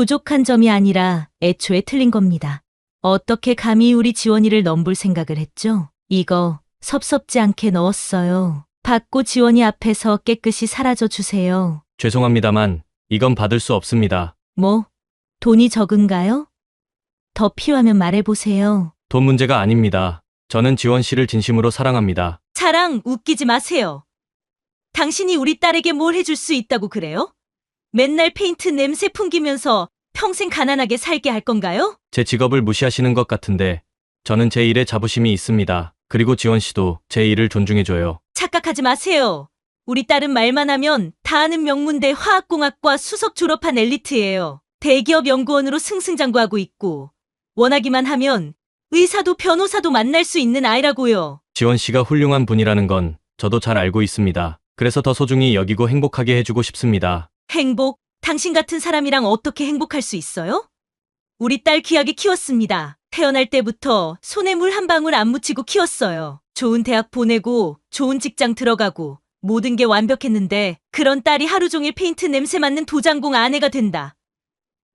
부족한 점이 아니라 애초에 틀린 겁니다. 어떻게 감히 우리 지원이를 넘볼 생각을 했죠? 이거 섭섭지 않게 넣었어요. 받고 지원이 앞에서 깨끗이 사라져 주세요. 죄송합니다만 이건 받을 수 없습니다. 뭐, 돈이 적은가요? 더 필요하면 말해보세요. 돈 문제가 아닙니다. 저는 지원 씨를 진심으로 사랑합니다. 자랑 웃기지 마세요. 당신이 우리 딸에게 뭘 해줄 수 있다고 그래요? 맨날 페인트 냄새 풍기면서 평생 가난하게 살게 할 건가요? 제 직업을 무시하시는 것 같은데 저는 제 일에 자부심이 있습니다. 그리고 지원 씨도 제 일을 존중해줘요. 착각하지 마세요. 우리 딸은 말만 하면 다 아는 명문대 화학공학과 수석 졸업한 엘리트예요. 대기업 연구원으로 승승장구하고 있고 원하기만 하면 의사도 변호사도 만날 수 있는 아이라고요. 지원 씨가 훌륭한 분이라는 건 저도 잘 알고 있습니다. 그래서 더 소중히 여기고 행복하게 해주고 싶습니다. 행복? 당신 같은 사람이랑 어떻게 행복할 수 있어요? 우리 딸 귀하게 키웠습니다. 태어날 때부터 손에 물 한 방울 안 묻히고 키웠어요. 좋은 대학 보내고 좋은 직장 들어가고 모든 게 완벽했는데 그런 딸이 하루 종일 페인트 냄새 맡는 도장공 아내가 된다.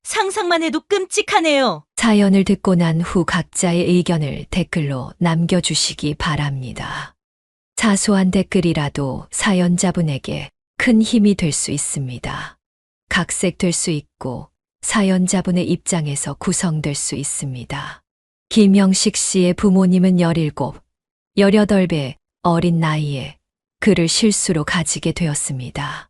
상상만 해도 끔찍하네요. 사연을 듣고 난 후 각자의 의견을 댓글로 남겨주시기 바랍니다. 사소한 댓글이라도 사연자분에게 큰 힘이 될 수 있습니다. 각색될 수 있고 사연자분의 입장에서 구성될 수 있습니다. 김영식 씨의 부모님은 17, 18배 어린 나이에 그를 실수로 가지게 되었습니다.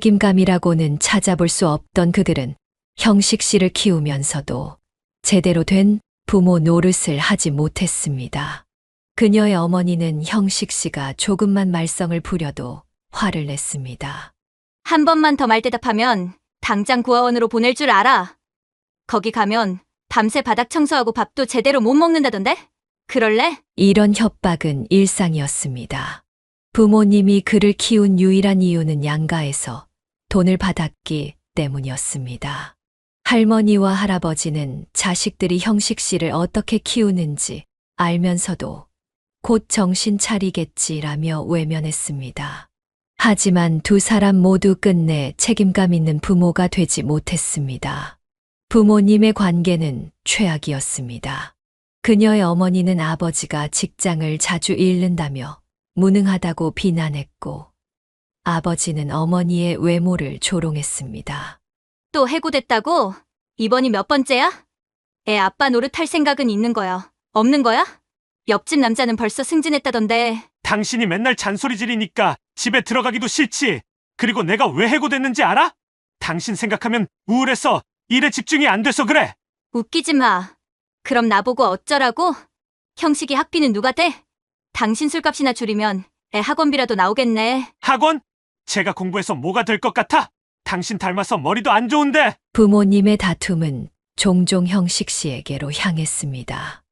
책임감이라고는 찾아볼 수 없던 그들은 형식 씨를 키우면서도 제대로 된 부모 노릇을 하지 못했습니다. 그녀의 어머니는 형식 씨가 조금만 말썽을 부려도 화를 냈습니다. 한 번만 더 말대답하면 당장 고아원으로 보낼 줄 알아. 거기 가면 밤새 바닥 청소하고 밥도 제대로 못 먹는다던데? 그럴래? 이런 협박은 일상이었습니다. 부모님이 그를 키운 유일한 이유는 양가에서 돈을 받았기 때문이었습니다. 할머니와 할아버지는 자식들이 형식 씨를 어떻게 키우는지 알면서도 곧 정신 차리겠지라며 외면했습니다. 하지만 두 사람 모두 끝내 책임감 있는 부모가 되지 못했습니다. 부모님의 관계는 최악이었습니다. 그녀의 어머니는 아버지가 직장을 자주 잃는다며 무능하다고 비난했고, 아버지는 어머니의 외모를 조롱했습니다. 또 해고됐다고? 이번이 몇 번째야? 애 아빠 노릇할 생각은 있는 거야? 없는 거야? 옆집 남자는 벌써 승진했다던데. 당신이 맨날 잔소리 지르니까 집에 들어가기도 싫지. 그리고 내가 왜 해고됐는지 알아? 당신 생각하면 우울해서 일에 집중이 안 돼서 그래. 웃기지 마. 그럼 나보고 어쩌라고? 형식이 학비는 누가 대? 당신 술값이나 줄이면 애 학원비라도 나오겠네. 학원? 제가 공부해서 뭐가 될 것 같아? 당신 닮아서 머리도 안 좋은데. 부모님의 다툼은 종종 형식 씨에게로 향했습니다.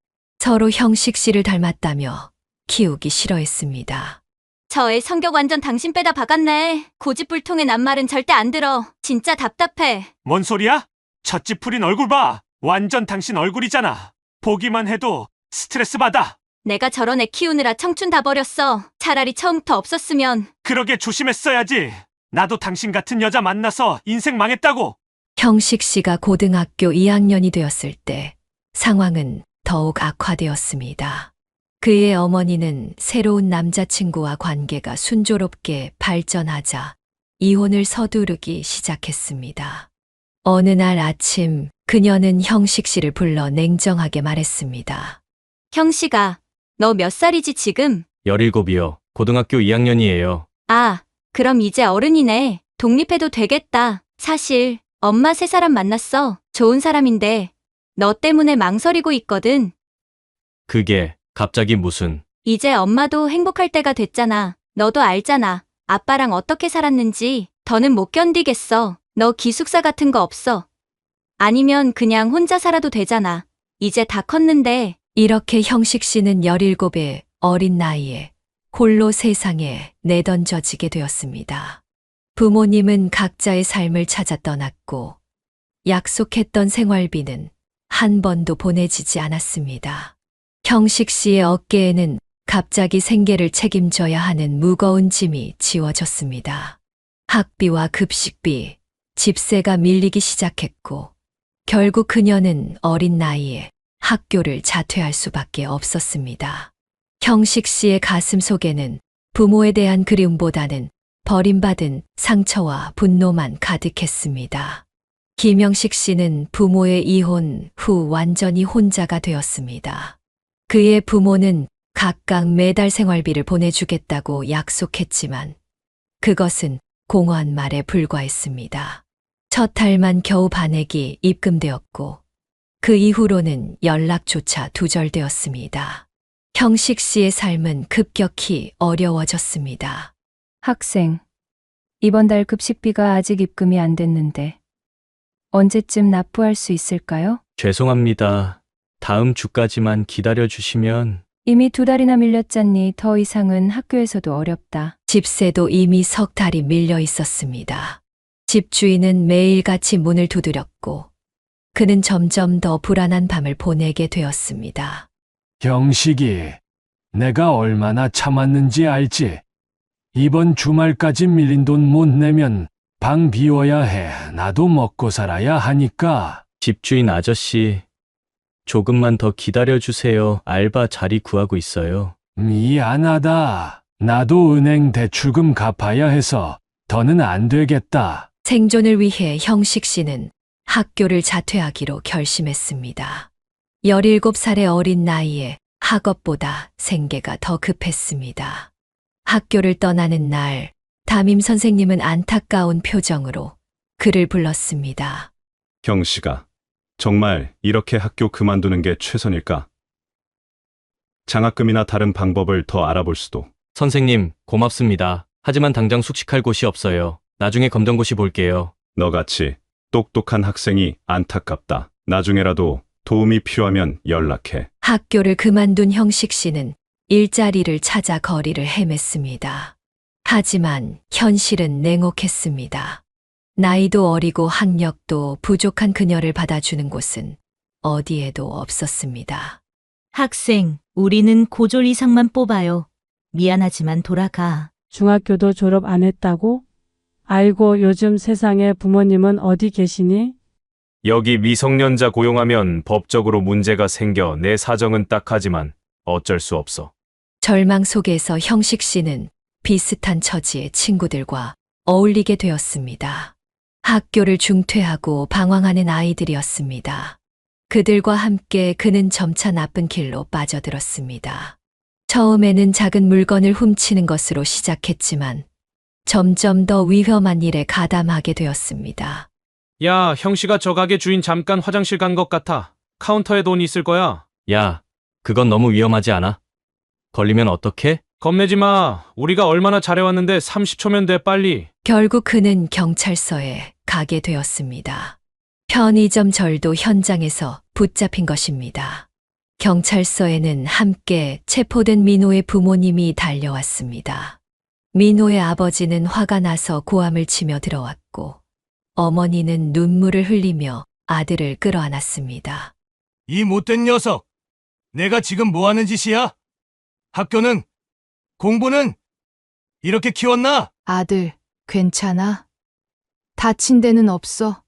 서로 형식 씨를 닮았다며 키우기 싫어했습니다. 저 애 성격 완전 당신 빼다 박았네. 고집불통의 낱말은 절대 안 들어. 진짜 답답해. 뭔 소리야? 젖집 풀인 얼굴 봐. 완전 당신 얼굴이잖아. 보기만 해도 스트레스 받아. 내가 저런 애 키우느라 청춘 다 버렸어. 차라리 처음부터 없었으면. 그러게 조심했어야지. 나도 당신 같은 여자 만나서 인생 망했다고. 형식 씨가 고등학교 2학년이 되었을 때 상황은 더욱 악화되었습니다. 그의 어머니는 새로운 남자친구와 관계가 순조롭게 발전하자 이혼을 서두르기 시작했습니다. 어느 날 아침 그녀는 형식 씨를 불러 냉정하게 말했습니다. 형식아, 너 몇 살이지 지금? 17이요. 고등학교 2학년이에요. 아, 그럼 이제 어른이네. 독립해도 되겠다. 사실 엄마 세 사람 만났어. 좋은 사람인데 너 때문에 망설이고 있거든. 그게 갑자기 무슨... 이제 엄마도 행복할 때가 됐잖아. 너도 알잖아. 아빠랑 어떻게 살았는지. 더는 못 견디겠어. 너 기숙사 같은 거 없어. 아니면 그냥 혼자 살아도 되잖아. 이제 다 컸는데. 이렇게 형식 씨는 17의 어린 나이에 홀로 세상에 내던져지게 되었습니다. 부모님은 각자의 삶을 찾아 떠났고 약속했던 생활비는 한 번도 보내지지 않았습니다. 형식 씨의 어깨에는 갑자기 생계를 책임져야 하는 무거운 짐이 지워졌습니다. 학비와 급식비, 집세가 밀리기 시작했고 결국 그녀는 어린 나이에 학교를 자퇴할 수밖에 없었습니다. 형식 씨의 가슴 속에는 부모에 대한 그리움보다는 버림받은 상처와 분노만 가득했습니다. 김영식 씨는 부모의 이혼 후 완전히 혼자가 되었습니다. 그의 부모는 각각 매달 생활비를 보내주겠다고 약속했지만 그것은 공허한 말에 불과했습니다. 첫 달만 겨우 반액이 입금되었고 그 이후로는 연락조차 두절되었습니다. 형식 씨의 삶은 급격히 어려워졌습니다. 학생, 이번 달 급식비가 아직 입금이 안 됐는데 언제쯤 납부할 수 있을까요? 죄송합니다. 다음 주까지만 기다려 주시면. 이미 2달이나 밀렸잖니 더 이상은 학교에서도 어렵다. 집세도 이미 석 달이 밀려 있었습니다. 집주인은 매일같이 문을 두드렸고 그는 점점 더 불안한 밤을 보내게 되었습니다. 형식이 내가 얼마나 참았는지 알지? 이번 주말까지 밀린 돈 못 내면 방 비워야 해. 나도 먹고 살아야 하니까. 집주인 아저씨, 조금만 더 기다려 주세요. 알바 자리 구하고 있어요. 미안하다. 나도 은행 대출금 갚아야 해서 더는 안 되겠다. 생존을 위해 형식 씨는 학교를 자퇴하기로 결심했습니다. 17살의 어린 나이에 학업보다 생계가 더 급했습니다. 학교를 떠나는 날, 담임 선생님은 안타까운 표정으로 그를 불렀습니다. 형식아, 정말 이렇게 학교 그만두는 게 최선일까? 장학금이나 다른 방법을 더 알아볼 수도. 선생님, 고맙습니다. 하지만 당장 숙식할 곳이 없어요. 나중에 검정고시 볼게요. 너같이 똑똑한 학생이 안타깝다. 나중에라도 도움이 필요하면 연락해. 학교를 그만둔 형식 씨는 일자리를 찾아 거리를 헤맸습니다. 하지만 현실은 냉혹했습니다. 나이도 어리고 학력도 부족한 그녀를 받아주는 곳은 어디에도 없었습니다. 학생, 우리는 고졸 이상만 뽑아요. 미안하지만 돌아가. 중학교도 졸업 안 했다고? 아이고, 요즘 세상에 부모님은 어디 계시니? 여기 미성년자 고용하면 법적으로 문제가 생겨 내 사정은 딱하지만 어쩔 수 없어. 절망 속에서 형식 씨는 비슷한 처지의 친구들과 어울리게 되었습니다. 학교를 중퇴하고 방황하는 아이들이었습니다. 그들과 함께 그는 점차 나쁜 길로 빠져들었습니다. 처음에는 작은 물건을 훔치는 것으로 시작했지만 점점 더 위험한 일에 가담하게 되었습니다. 야, 형씨가 저 가게 주인 잠깐 화장실 간 것 같아. 카운터에 돈 있을 거야. 야, 그건 너무 위험하지 않아? 걸리면 어떡해? 겁내지 마. 우리가 얼마나 잘해왔는데 30초면 돼, 빨리. 결국 그는 경찰서에 가게 되었습니다. 편의점 절도 현장에서 붙잡힌 것입니다. 경찰서에는 함께 체포된 민호의 부모님이 달려왔습니다. 민호의 아버지는 화가 나서 고함을 치며 들어왔고 어머니는 눈물을 흘리며 아들을 끌어안았습니다. 이 못된 녀석! 내가 지금 뭐 하는 짓이야? 학교는? 공부는? 이렇게 키웠나? 아들, 괜찮아? 다친 데는 없어?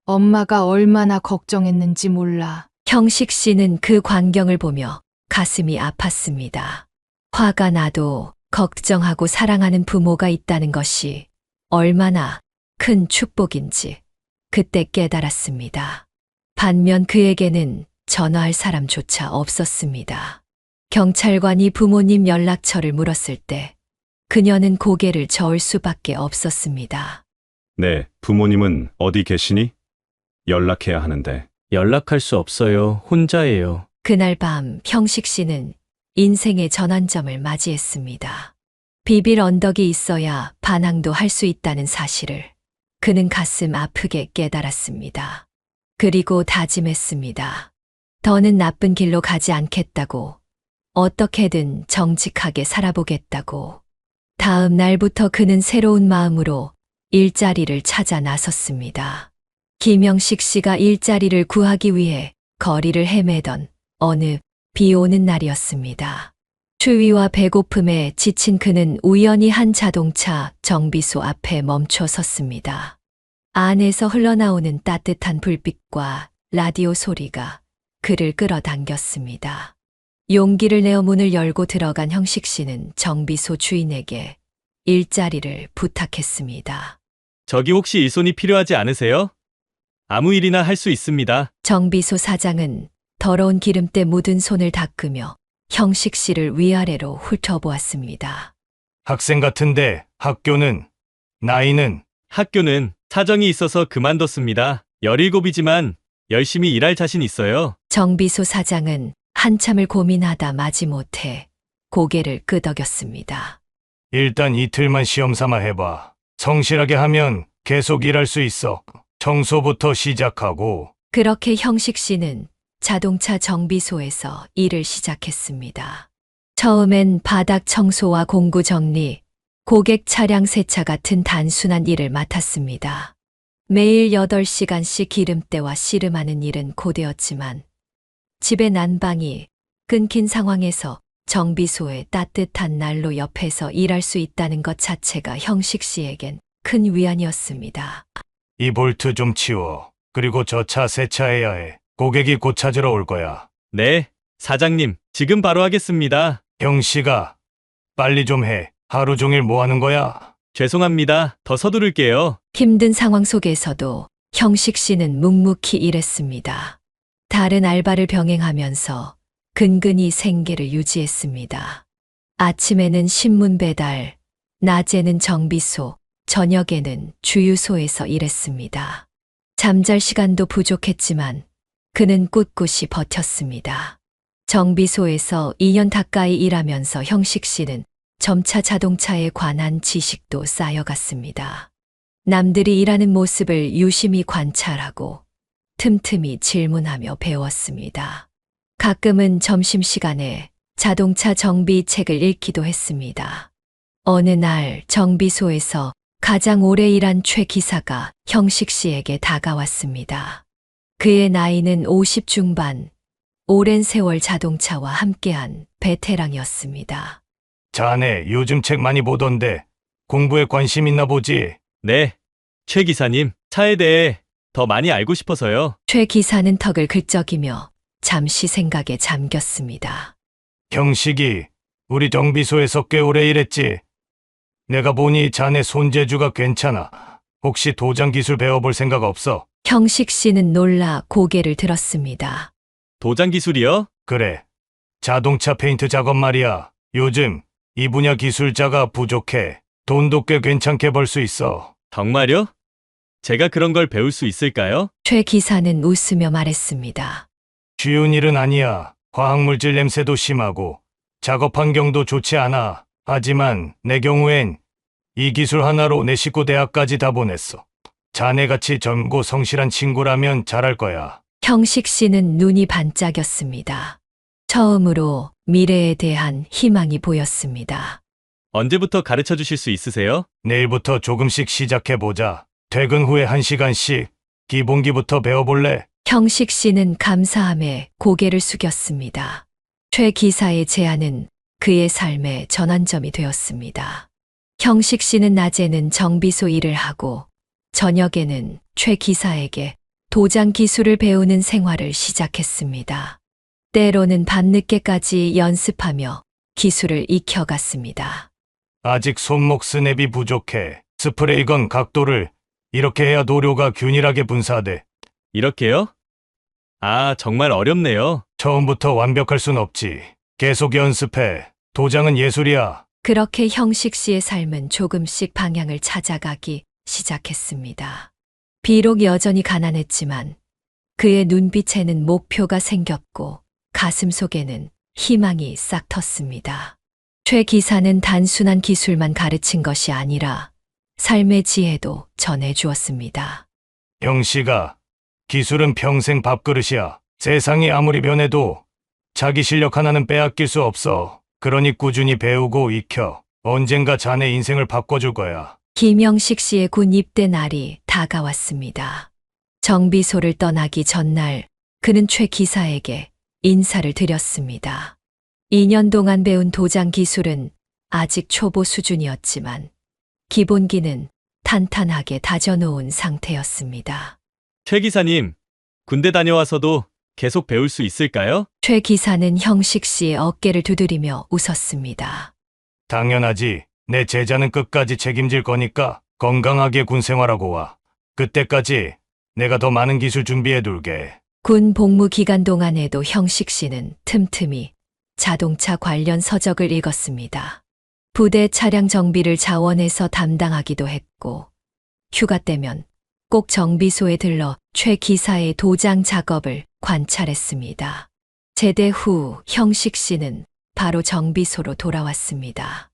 엄마가 얼마나 걱정했는지 몰라. 형식 씨는 그 광경을 보며 가슴이 아팠습니다. 화가 나도 걱정하고 사랑하는 부모가 있다는 것이 얼마나 큰 축복인지 그때 깨달았습니다. 반면 그에게는 전화할 사람조차 없었습니다. 경찰관이 부모님 연락처를 물었을 때 그녀는 고개를 저을 수밖에 없었습니다. 네, 부모님은 어디 계시니? 연락해야 하는데. 연락할 수 없어요. 혼자예요. 그날 밤 형식 씨는 인생의 전환점을 맞이했습니다. 비빌 언덕이 있어야 반항도 할 수 있다는 사실을 그는 가슴 아프게 깨달았습니다. 그리고 다짐했습니다. 더는 나쁜 길로 가지 않겠다고, 어떻게든 정직하게 살아보겠다고. 다음 날부터 그는 새로운 마음으로 일자리를 찾아 나섰습니다. 김영식 씨가 일자리를 구하기 위해 거리를 헤매던 어느 비 오는 날이었습니다. 추위와 배고픔에 지친 그는 우연히 한 자동차 정비소 앞에 멈춰 섰습니다. 안에서 흘러나오는 따뜻한 불빛과 라디오 소리가 그를 끌어당겼습니다. 용기를 내어 문을 열고 들어간 형식 씨는 정비소 주인에게 일자리를 부탁했습니다. 저기 혹시 일손이 필요하지 않으세요? 아무 일이나 할 수 있습니다. 정비소 사장은 더러운 기름때 묻은 손을 닦으며 형식 씨를 위아래로 훑어보았습니다. 학생 같은데 학교는? 나이는? 학교는 사정이 있어서 그만뒀습니다. 17이지만 열심히 일할 자신 있어요. 정비소 사장은 한참을 고민하다 마지못해 고개를 끄덕였습니다. 일단 이틀만 시험 삼아 해봐. 성실하게 하면 계속 일할 수 있어. 청소부터 시작하고. 그렇게 형식 씨는 자동차 정비소에서 일을 시작했습니다. 처음엔 바닥 청소와 공구 정리, 고객 차량 세차 같은 단순한 일을 맡았습니다. 매일 8시간씩 기름때와 씨름하는 일은 고되었지만 집의 난방이 끊긴 상황에서 정비소의 따뜻한 난로 옆에서 일할 수 있다는 것 자체가 형식 씨에겐 큰 위안이었습니다. 이 볼트 좀 치워. 그리고 저 차 세차해야 해. 고객이 곧 찾으러 올 거야. 네, 사장님, 지금 바로 하겠습니다. 형씨가 빨리 좀 해. 하루 종일 뭐 하는 거야? 죄송합니다. 더 서두를게요. 힘든 상황 속에서도 형식 씨는 묵묵히 일했습니다. 다른 알바를 병행하면서 근근히 생계를 유지했습니다. 아침에는 신문 배달, 낮에는 정비소, 저녁에는 주유소에서 일했습니다. 잠잘 시간도 부족했지만 그는 꿋꿋이 버텼습니다. 정비소에서 2년 가까이 일하면서 형식 씨는 점차 자동차에 관한 지식도 쌓여갔습니다. 남들이 일하는 모습을 유심히 관찰하고 틈틈이 질문하며 배웠습니다. 가끔은 점심시간에 자동차 정비 책을 읽기도 했습니다. 어느 날 정비소에서 가장 오래 일한 최 기사가 형식 씨에게 다가왔습니다. 그의 나이는 50 중반, 오랜 세월 자동차와 함께한 베테랑이었습니다. 자네 요즘 책 많이 보던데 공부에 관심 있나 보지? 네, 최 기사님, 차에 대해 더 많이 알고 싶어서요. 최 기사는 턱을 긁적이며 잠시 생각에 잠겼습니다. 형식이 우리 정비소에서 꽤 오래 일했지? 내가 보니 자네 손재주가 괜찮아. 혹시 도장 기술 배워볼 생각 없어? 형식 씨는 놀라 고개를 들었습니다. 도장 기술이요? 그래. 자동차 페인트 작업 말이야. 요즘 이 분야 기술자가 부족해. 돈도 꽤 괜찮게 벌 수 있어. 정말요? 제가 그런 걸 배울 수 있을까요? 최 기사는 웃으며 말했습니다. 쉬운 일은 아니야. 화학물질 냄새도 심하고 작업 환경도 좋지 않아. 하지만 내 경우엔 이 기술 하나로 내 식구 대학까지 다 보냈어. 자네같이 젊고 성실한 친구라면 잘할 거야. 형식 씨는 눈이 반짝였습니다. 처음으로 미래에 대한 희망이 보였습니다. 언제부터 가르쳐 주실 수 있으세요? 내일부터 조금씩 시작해보자. 퇴근 후에 1시간씩 기본기부터 배워볼래? 형식 씨는 감사함에 고개를 숙였습니다. 최 기사의 제안은 그의 삶의 전환점이 되었습니다. 형식 씨는 낮에는 정비소 일을 하고 저녁에는 최 기사에게 도장 기술을 배우는 생활을 시작했습니다. 때로는 밤늦게까지 연습하며 기술을 익혀갔습니다. 아직 손목 스냅이 부족해. 스프레이건 각도를 이렇게 해야 도료가 균일하게 분사돼. 이렇게요? 아, 정말 어렵네요. 처음부터 완벽할 순 없지. 계속 연습해. 도장은 예술이야. 그렇게 형식 씨의 삶은 조금씩 방향을 찾아가기 시작했습니다. 비록 여전히 가난했지만 그의 눈빛에는 목표가 생겼고 가슴 속에는 희망이 싹 텄습니다. 최 기사는 단순한 기술만 가르친 것이 아니라 삶의 지혜도 전해주었습니다. 형씨가 기술은 평생 밥그릇이야. 세상이 아무리 변해도 자기 실력 하나는 빼앗길 수 없어. 그러니 꾸준히 배우고 익혀. 언젠가 자네 인생을 바꿔줄 거야. 김영식 씨의 군 입대 날이 다가왔습니다. 정비소를 떠나기 전날 그는 최 기사에게 인사를 드렸습니다. 2년 동안 배운 도장 기술은 아직 초보 수준이었지만 기본기는 탄탄하게 다져놓은 상태였습니다. 최 기사님, 군대 다녀와서도 계속 배울 수 있을까요? 최 기사는 형식 씨의 어깨를 두드리며 웃었습니다. 당연하지. 내 제자는 끝까지 책임질 거니까 건강하게 군 생활하고 와. 그때까지 내가 더 많은 기술 준비해 둘게. 군 복무 기간 동안에도 형식 씨는 틈틈이 자동차 관련 서적을 읽었습니다. 부대 차량 정비를 자원에서 담당하기도 했고, 휴가 때면 꼭 정비소에 들러 최 기사의 도장 작업을 관찰했습니다. 제대 후 형식 씨는 바로 정비소로 돌아왔습니다.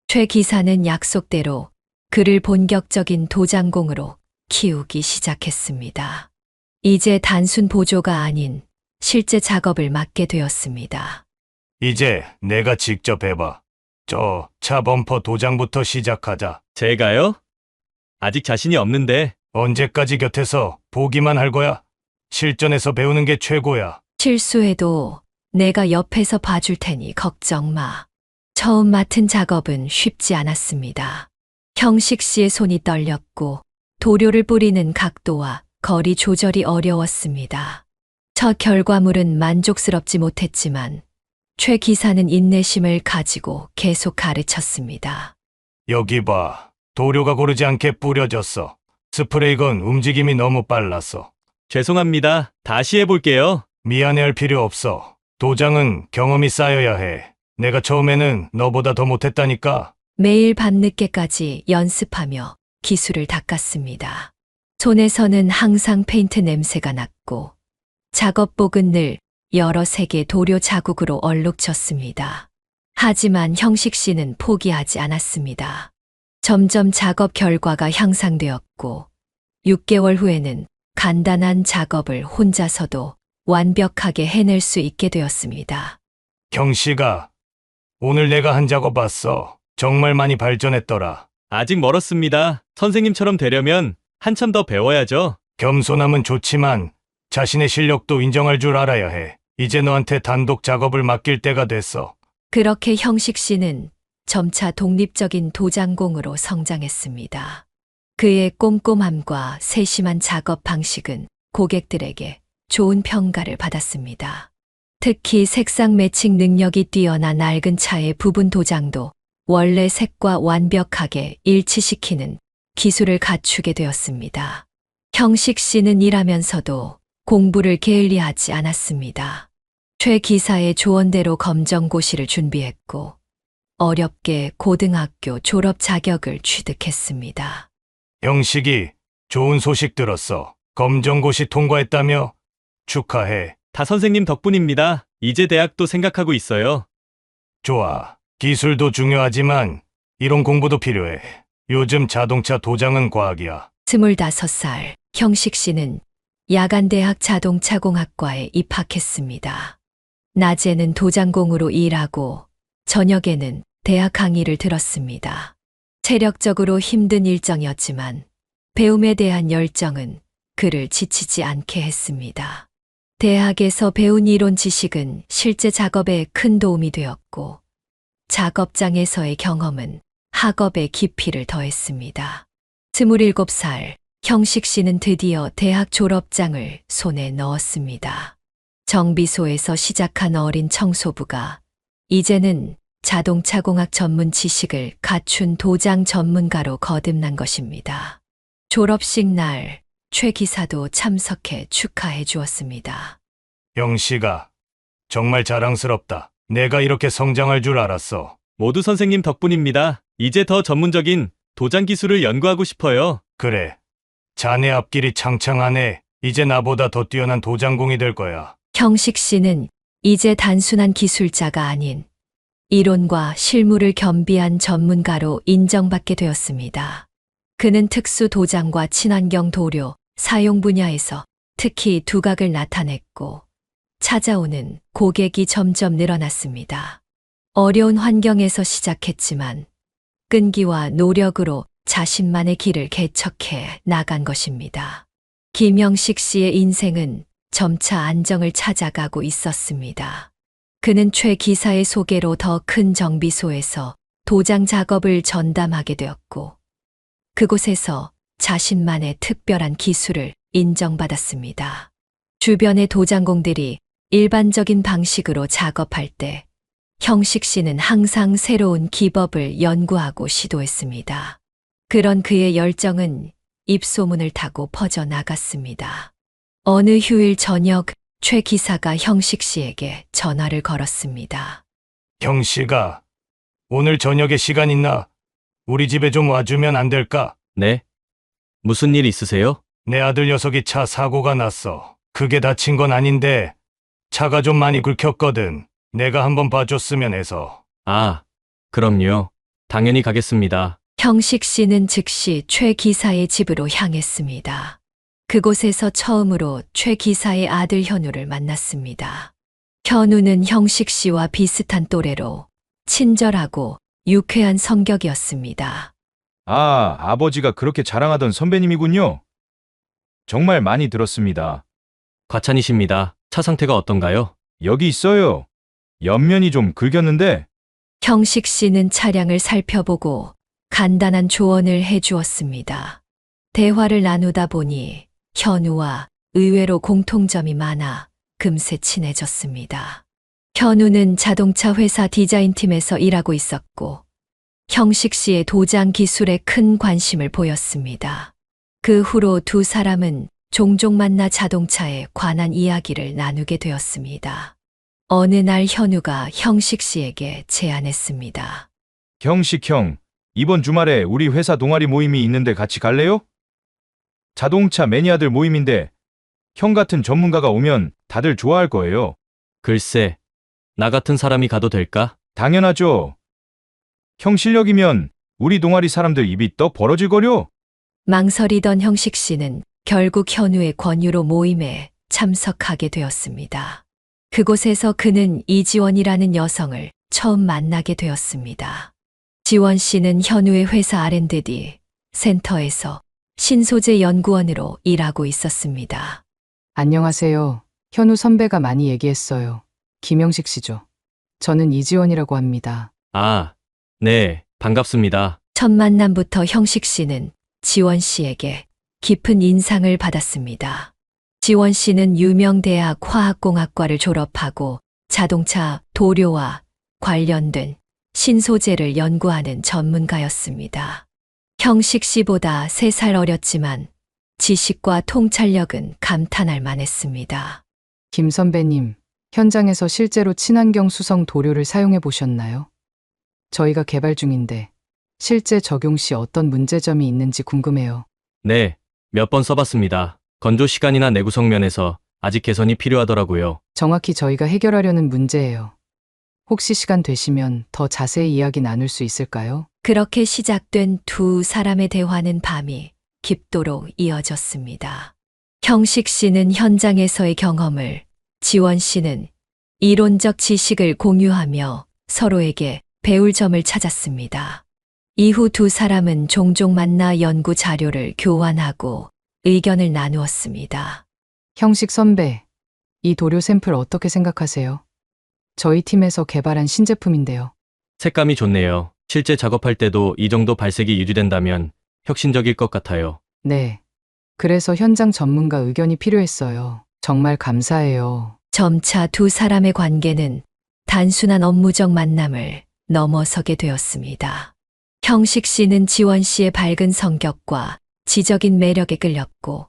최 기사는 약속대로 그를 본격적인 도장공으로 키우기 시작했습니다. 이제 단순 보조가 아닌 실제 작업을 맡게 되었습니다. 이제 내가 직접 해봐. 저 차 범퍼 도장부터 시작하자. 제가요? 아직 자신이 없는데. 언제까지 곁에서 보기만 할 거야? 실전에서 배우는 게 최고야. 실수해도 내가 옆에서 봐줄 테니 걱정 마. 처음 맡은 작업은 쉽지 않았습니다. 형식 씨의 손이 떨렸고 도료를 뿌리는 각도와 거리 조절이 어려웠습니다. 첫 결과물은 만족스럽지 못했지만 최 기사는 인내심을 가지고 계속 가르쳤습니다. 여기 봐. 도료가 고르지 않게 뿌려졌어. 스프레이건 움직임이 너무 빨랐어. 죄송합니다. 다시 해볼게요. 미안해할 필요 없어. 도장은 경험이 쌓여야 해. 내가 처음에는 너보다 더 못했다니까. 매일 밤늦게까지 연습하며 기술을 닦았습니다. 손에서는 항상 페인트 냄새가 났고 작업복은 늘 여러 색의 도료 자국으로 얼룩졌습니다. 하지만 형식 씨는 포기하지 않았습니다. 점점 작업 결과가 향상되었고 6개월 후에는 간단한 작업을 혼자서도 완벽하게 해낼 수 있게 되었습니다. 경씨가 오늘 내가 한 작업 봤어. 정말 많이 발전했더라. 아직 멀었습니다. 선생님처럼 되려면 한참 더 배워야죠. 겸손함은 좋지만 자신의 실력도 인정할 줄 알아야 해. 이제 너한테 단독 작업을 맡길 때가 됐어. 그렇게 형식 씨는 점차 독립적인 도장공으로 성장했습니다. 그의 꼼꼼함과 세심한 작업 방식은 고객들에게 좋은 평가를 받았습니다. 특히 색상 매칭 능력이 뛰어난 낡은 차의 부분 도장도 원래 색과 완벽하게 일치시키는 기술을 갖추게 되었습니다. 형식 씨는 일하면서도 공부를 게을리하지 않았습니다. 최 기사의 조언대로 검정고시를 준비했고 어렵게 고등학교 졸업 자격을 취득했습니다. 형식이 좋은 소식 들었어. 검정고시 통과했다며? 축하해. 다 선생님 덕분입니다. 이제 대학도 생각하고 있어요. 좋아. 기술도 중요하지만 이론 공부도 필요해. 요즘 자동차 도장은 과학이야. 25살 형식 씨는 야간대학 자동차공학과에 입학했습니다. 낮에는 도장공으로 일하고 저녁에는 대학 강의를 들었습니다. 체력적으로 힘든 일정이었지만 배움에 대한 열정은 그를 지치지 않게 했습니다. 대학에서 배운 이론 지식은 실제 작업에 큰 도움이 되었고 작업장에서의 경험은 학업의 깊이를 더했습니다. 27살 형식 씨는 드디어 대학 졸업장을 손에 넣었습니다. 정비소에서 시작한 어린 청소부가 이제는 자동차공학 전문 지식을 갖춘 도장 전문가로 거듭난 것입니다. 졸업식 날 최 기사도 참석해 축하해 주었습니다. 형씨가 정말 자랑스럽다. 내가 이렇게 성장할 줄 알았어. 모두 선생님 덕분입니다. 이제 더 전문적인 도장 기술을 연구하고 싶어요. 그래. 자네 앞길이 창창하네. 이제 나보다 더 뛰어난 도장공이 될 거야. 형식 씨는 이제 단순한 기술자가 아닌 이론과 실무를 겸비한 전문가로 인정받게 되었습니다. 그는 특수 도장과 친환경 도료 사용 분야에서 특히 두각을 나타냈고 찾아오는 고객이 점점 늘어났습니다. 어려운 환경에서 시작했지만 끈기와 노력으로 자신만의 길을 개척해 나간 것입니다. 김형식 씨의 인생은 점차 안정을 찾아가고 있었습니다. 그는 최 기사의 소개로 더 큰 정비소에서 도장 작업을 전담하게 되었고 그곳에서 자신만의 특별한 기술을 인정받았습니다. 주변의 도장공들이 일반적인 방식으로 작업할 때 형식 씨는 항상 새로운 기법을 연구하고 시도했습니다. 그런 그의 열정은 입소문을 타고 퍼져나갔습니다. 어느 휴일 저녁 최 기사가 형식 씨에게 전화를 걸었습니다. 형씨가 오늘 저녁에 시간 있나? 우리 집에 좀 와주면 안 될까? 네? 무슨 일 있으세요? 내 아들 녀석이 차 사고가 났어. 크게 다친 건 아닌데 차가 좀 많이 긁혔거든. 내가 한번 봐줬으면 해서. 아, 그럼요. 당연히 가겠습니다. 형식 씨는 즉시 최 기사의 집으로 향했습니다. 그곳에서 처음으로 최 기사의 아들 현우를 만났습니다. 현우는 형식 씨와 비슷한 또래로 친절하고 유쾌한 성격이었습니다. 아, 아버지가 그렇게 자랑하던 선배님이군요. 정말 많이 들었습니다. 과찬이십니다. 차 상태가 어떤가요? 여기 있어요. 옆면이 좀 긁혔는데 형식 씨는 차량을 살펴보고 간단한 조언을 해주었습니다. 대화를 나누다 보니 현우와 의외로 공통점이 많아 금세 친해졌습니다. 현우는 자동차 회사 디자인팀에서 일하고 있었고 형식 씨의 도장 기술에 큰 관심을 보였습니다. 그 후로 두 사람은 종종 만나 자동차에 관한 이야기를 나누게 되었습니다. 어느 날 현우가 형식 씨에게 제안했습니다. 형식 형, 이번 주말에 우리 회사 동아리 모임이 있는데 같이 갈래요? 자동차 매니아들 모임인데 형 같은 전문가가 오면 다들 좋아할 거예요. 글쎄, 나 같은 사람이 가도 될까? 당연하죠. 형 실력이면 우리 동아리 사람들 입이 떡 벌어질거려. 망설이던 형식 씨는 결국 현우의 권유로 모임에 참석하게 되었습니다. 그곳에서 그는 이지원이라는 여성을 처음 만나게 되었습니다. 지원 씨는 현우의 회사 R&D 센터에서 신소재 연구원으로 일하고 있었습니다. 안녕하세요. 현우 선배가 많이 얘기했어요. 김영식 씨죠. 저는 이지원이라고 합니다. 아, 네, 반갑습니다. 첫 만남부터 형식 씨는 지원 씨에게 깊은 인상을 받았습니다. 지원 씨는 유명 대학 화학공학과를 졸업하고 자동차 도료와 관련된 신소재를 연구하는 전문가였습니다. 형식 씨보다 3살 어렸지만 지식과 통찰력은 감탄할 만했습니다. 김 선배님, 현장에서 실제로 친환경 수성 도료를 사용해 보셨나요? 저희가 개발 중인데 실제 적용 시 어떤 문제점이 있는지 궁금해요. 네, 몇 번 써봤습니다. 건조 시간이나 내구성 면에서 아직 개선이 필요하더라고요. 정확히 저희가 해결하려는 문제예요. 혹시 시간 되시면 더 자세히 이야기 나눌 수 있을까요? 그렇게 시작된 두 사람의 대화는 밤이 깊도록 이어졌습니다. 형식 씨는 현장에서의 경험을, 지원 씨는 이론적 지식을 공유하며 서로에게 배울 점을 찾았습니다. 이후 두 사람은 종종 만나 연구 자료를 교환하고 의견을 나누었습니다. 형식 선배, 이 도료 샘플 어떻게 생각하세요? 저희 팀에서 개발한 신제품인데요. 색감이 좋네요. 실제 작업할 때도 이 정도 발색이 유지된다면 혁신적일 것 같아요. 네. 그래서 현장 전문가 의견이 필요했어요. 정말 감사해요. 점차 두 사람의 관계는 단순한 업무적 만남을 넘어서게 되었습니다. 형식 씨는 지원 씨의 밝은 성격과 지적인 매력에 끌렸고,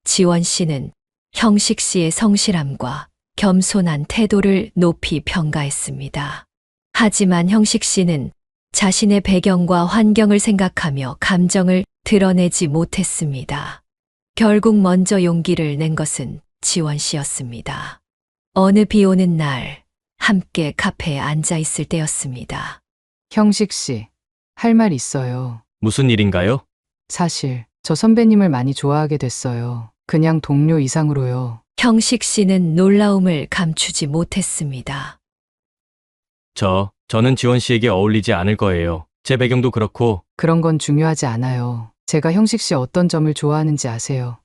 지원 씨는 형식 씨의 성실함과 겸손한 태도를 높이 평가했습니다. 하지만 형식 씨는 자신의 배경과 환경을 생각하며 감정을 드러내지 못했습니다. 결국 먼저 용기를 낸 것은 지원 씨였습니다. 어느 비 오는 날, 함께 카페에 앉아 있을 때였습니다. 형식 씨, 할 말 있어요. 무슨 일인가요? 사실 저 선배님을 많이 좋아하게 됐어요. 그냥 동료 이상으로요. 형식 씨는 놀라움을 감추지 못했습니다. 저는 지원 씨에게 어울리지 않을 거예요. 제 배경도 그렇고. 그런 건 중요하지 않아요. 제가 형식 씨 어떤 점을 좋아하는지 아세요?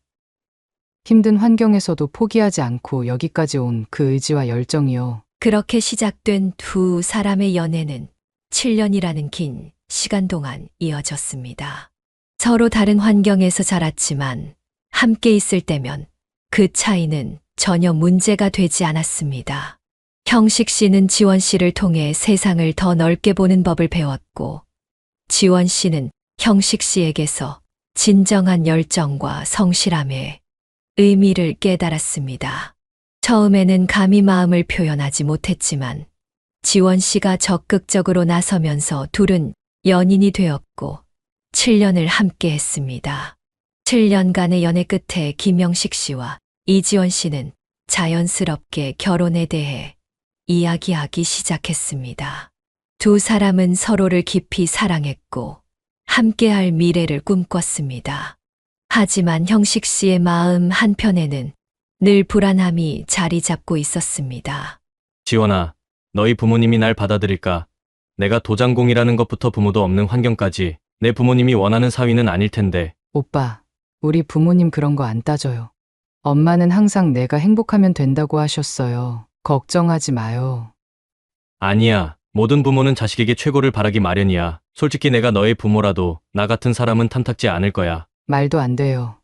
힘든 환경에서도 포기하지 않고 여기까지 온 그 의지와 열정이요. 그렇게 시작된 두 사람의 연애는 7년이라는 긴 시간 동안 이어졌습니다. 서로 다른 환경에서 자랐지만 함께 있을 때면 그 차이는 전혀 문제가 되지 않았습니다. 형식 씨는 지원 씨를 통해 세상을 더 넓게 보는 법을 배웠고, 지원 씨는 형식 씨에게서 진정한 열정과 성실함의 의미를 깨달았습니다. 처음에는 감히 마음을 표현하지 못했지만 지원 씨가 적극적으로 나서면서 둘은 연인이 되었고 7년을 함께 했습니다. 7년간의 연애 끝에 김영식 씨와 이지원 씨는 자연스럽게 결혼에 대해 이야기하기 시작했습니다. 두 사람은 서로를 깊이 사랑했고 함께할 미래를 꿈꿨습니다. 하지만 형식 씨의 마음 한편에는 늘 불안함이 자리 잡고 있었습니다. 지원아, 너희 부모님이 날 받아들일까? 내가 도장공이라는 것부터 부모도 없는 환경까지 내 부모님이 원하는 사위는 아닐 텐데. 오빠, 우리 부모님 그런 거 안 따져요. 엄마는 항상 내가 행복하면 된다고 하셨어요. 걱정하지 마요. 아니야. 모든 부모는 자식에게 최고를 바라기 마련이야. 솔직히 내가 너의 부모라도 나 같은 사람은 탐탁지 않을 거야. 말도 안 돼요.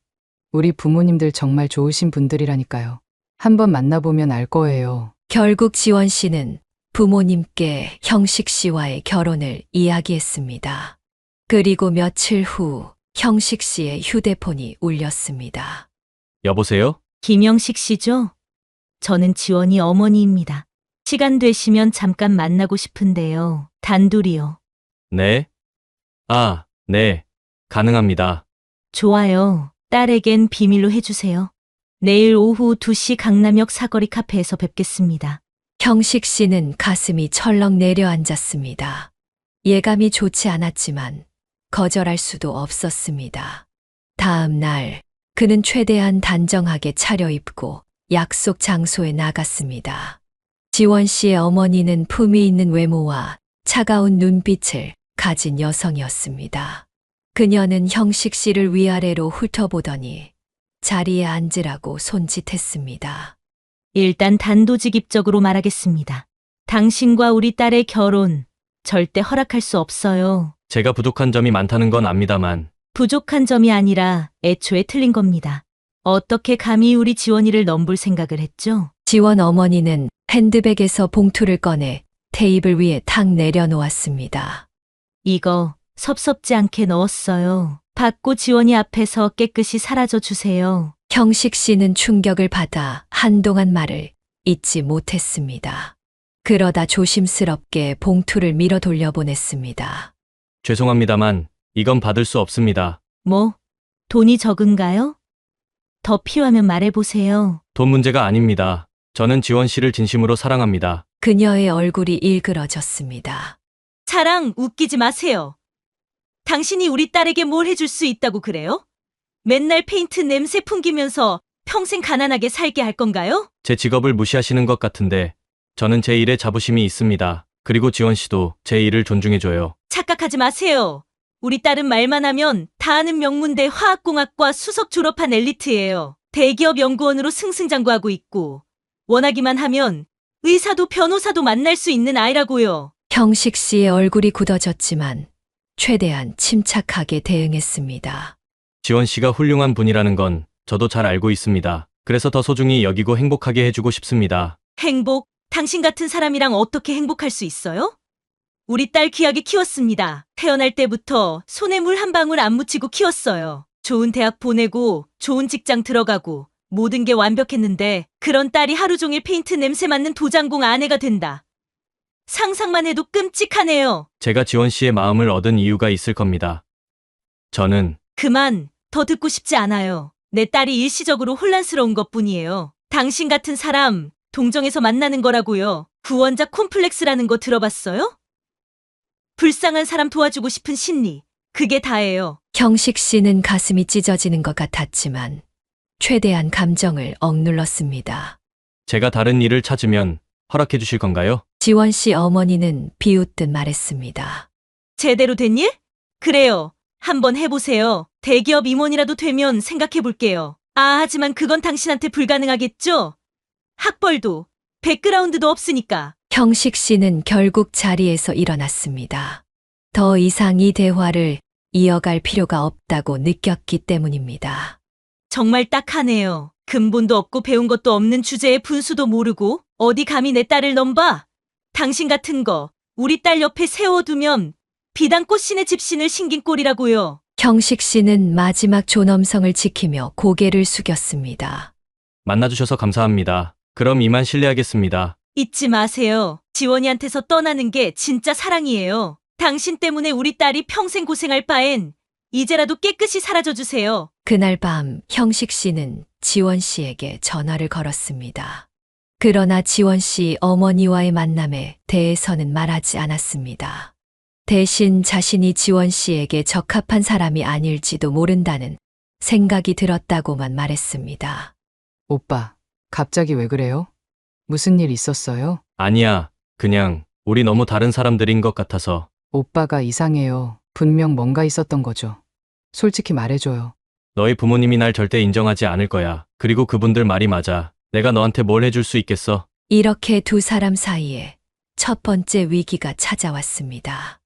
우리 부모님들 정말 좋으신 분들이라니까요. 한번 만나보면 알 거예요. 결국 지원 씨는 부모님께 형식 씨와의 결혼을 이야기했습니다. 그리고 며칠 후 형식 씨의 휴대폰이 울렸습니다. 여보세요? 김영식 씨죠? 저는 지원이 어머니입니다. 시간 되시면 잠깐 만나고 싶은데요. 단둘이요. 네? 아, 네. 가능합니다. 좋아요. 딸에겐 비밀로 해주세요. 내일 오후 2시 강남역 사거리 카페에서 뵙겠습니다. 형식 씨는 가슴이 철렁 내려앉았습니다. 예감이 좋지 않았지만 거절할 수도 없었습니다. 다음 날 그는 최대한 단정하게 차려입고 약속 장소에 나갔습니다. 지원 씨의 어머니는 품위 있는 외모와 차가운 눈빛을 가진 여성이었습니다. 그녀는 형식 씨를 위아래로 훑어보더니 자리에 앉으라고 손짓했습니다. 일단 단도직입적으로 말하겠습니다. 당신과 우리 딸의 결혼 절대 허락할 수 없어요. 제가 부족한 점이 많다는 건 압니다만. 부족한 점이 아니라 애초에 틀린 겁니다. 어떻게 감히 우리 지원이를 넘볼 생각을 했죠? 지원 어머니는 핸드백에서 봉투를 꺼내 테이블 위에 탁 내려놓았습니다. 이거 섭섭지 않게 넣었어요. 받고 지원이 앞에서 깨끗이 사라져 주세요. 형식 씨는 충격을 받아 한동안 말을 잇지 못했습니다. 그러다 조심스럽게 봉투를 밀어 돌려보냈습니다. 죄송합니다만 이건 받을 수 없습니다. 뭐? 돈이 적은가요? 더 필요하면 말해보세요. 돈 문제가 아닙니다. 저는 지원 씨를 진심으로 사랑합니다. 그녀의 얼굴이 일그러졌습니다. 사랑 웃기지 마세요. 당신이 우리 딸에게 뭘 해줄 수 있다고 그래요? 맨날 페인트 냄새 풍기면서 평생 가난하게 살게 할 건가요? 제 직업을 무시하시는 것 같은데 저는 제 일에 자부심이 있습니다. 그리고 지원 씨도 제 일을 존중해줘요. 착각하지 마세요. 우리 딸은 말만 하면 다 아는 명문대 화학공학과 수석 졸업한 엘리트예요. 대기업 연구원으로 승승장구하고 있고 원하기만 하면 의사도 변호사도 만날 수 있는 아이라고요. 형식 씨의 얼굴이 굳어졌지만 최대한 침착하게 대응했습니다. 지원 씨가 훌륭한 분이라는 건 저도 잘 알고 있습니다. 그래서 더 소중히 여기고 행복하게 해주고 싶습니다. 행복? 당신 같은 사람이랑 어떻게 행복할 수 있어요? 우리 딸 귀하게 키웠습니다. 태어날 때부터 손에 물 한 방울 안 묻히고 키웠어요. 좋은 대학 보내고 좋은 직장 들어가고 모든 게 완벽했는데 그런 딸이 하루 종일 페인트 냄새 맡는 도장공 아내가 된다. 상상만 해도 끔찍하네요. 제가 지원 씨의 마음을 얻은 이유가 있을 겁니다. 저는 그만, 더 듣고 싶지 않아요. 내 딸이 일시적으로 혼란스러운 것뿐이에요. 당신 같은 사람 동정에서 만나는 거라고요. 구원자 콤플렉스라는 거 들어봤어요? 불쌍한 사람 도와주고 싶은 심리, 그게 다예요. 형식 씨는 가슴이 찢어지는 것 같았지만 최대한 감정을 억눌렀습니다. 제가 다른 일을 찾으면 허락해 주실 건가요? 지원 씨 어머니는 비웃듯 말했습니다. 제대로 된 일? 그래요. 한번 해보세요. 대기업 임원이라도 되면 생각해볼게요. 하지만 그건 당신한테 불가능하겠죠? 학벌도, 백그라운드도 없으니까. 형식 씨는 결국 자리에서 일어났습니다. 더 이상 이 대화를 이어갈 필요가 없다고 느꼈기 때문입니다. 정말 딱하네요. 근본도 없고 배운 것도 없는 주제에 분수도 모르고 어디 감히 내 딸을 넘봐? 당신 같은 거 우리 딸 옆에 세워두면 비단 꽃신의 집신을 신긴 꼴이라고요. 형식 씨는 마지막 존엄성을 지키며 고개를 숙였습니다. 만나주셔서 감사합니다. 그럼 이만 실례하겠습니다. 잊지 마세요. 지원이한테서 떠나는 게 진짜 사랑이에요. 당신 때문에 우리 딸이 평생 고생할 바엔 이제라도 깨끗이 사라져 주세요. 그날 밤 형식 씨는 지원 씨에게 전화를 걸었습니다. 그러나 지원 씨 어머니와의 만남에 대해서는 말하지 않았습니다. 대신 자신이 지원 씨에게 적합한 사람이 아닐지도 모른다는 생각이 들었다고만 말했습니다. 오빠, 갑자기 왜 그래요? 무슨 일 있었어요? 아니야. 그냥 우리 너무 다른 사람들인 것 같아서. 오빠가 이상해요. 분명 뭔가 있었던 거죠. 솔직히 말해줘요. 너희 부모님이 날 절대 인정하지 않을 거야. 그리고 그분들 말이 맞아. 내가 너한테 뭘 해줄 수 있겠어? 이렇게 두 사람 사이에 첫 번째 위기가 찾아왔습니다.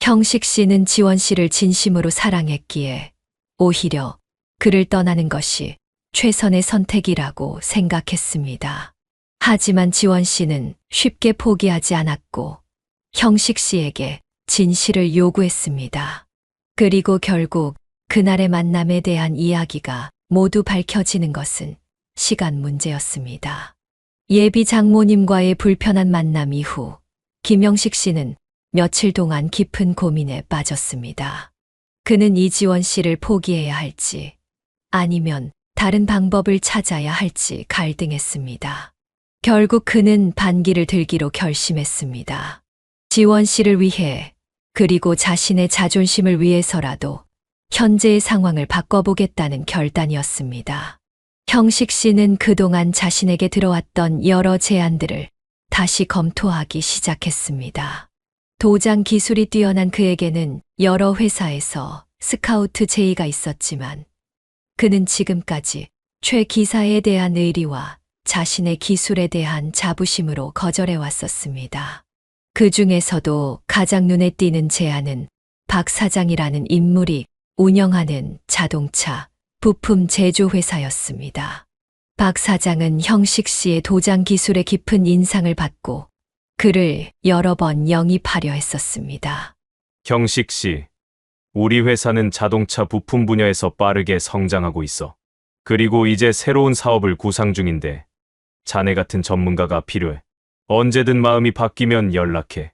형식 씨는 지원 씨를 진심으로 사랑했기에 오히려 그를 떠나는 것이 최선의 선택이라고 생각했습니다. 하지만 지원 씨는 쉽게 포기하지 않았고 형식 씨에게 진실을 요구했습니다. 그리고 결국 그날의 만남에 대한 이야기가 모두 밝혀지는 것은 시간 문제였습니다. 예비 장모님과의 불편한 만남 이후 김영식 씨는 며칠 동안 깊은 고민에 빠졌습니다. 그는 이지원 씨를 포기해야 할지 아니면 다른 방법을 찾아야 할지 갈등했습니다. 결국 그는 반기를 들기로 결심했습니다. 지원 씨를 위해 그리고 자신의 자존심을 위해서라도 현재의 상황을 바꿔보겠다는 결단이었습니다. 형식 씨는 그동안 자신에게 들어왔던 여러 제안들을 다시 검토하기 시작했습니다. 도장 기술이 뛰어난 그에게는 여러 회사에서 스카우트 제의가 있었지만 그는 지금까지 최 기사에 대한 의리와 자신의 기술에 대한 자부심으로 거절해 왔었습니다. 그 중에서도 가장 눈에 띄는 제안은 박 사장이라는 인물이 운영하는 자동차 부품 제조회사였습니다. 박 사장은 형식 씨의 도장 기술에 깊은 인상을 받고 그를 여러 번 영입하려 했었습니다. 형식 씨, 우리 회사는 자동차 부품 분야에서 빠르게 성장하고 있어. 그리고 이제 새로운 사업을 구상 중인데 자네 같은 전문가가 필요해. 언제든 마음이 바뀌면 연락해.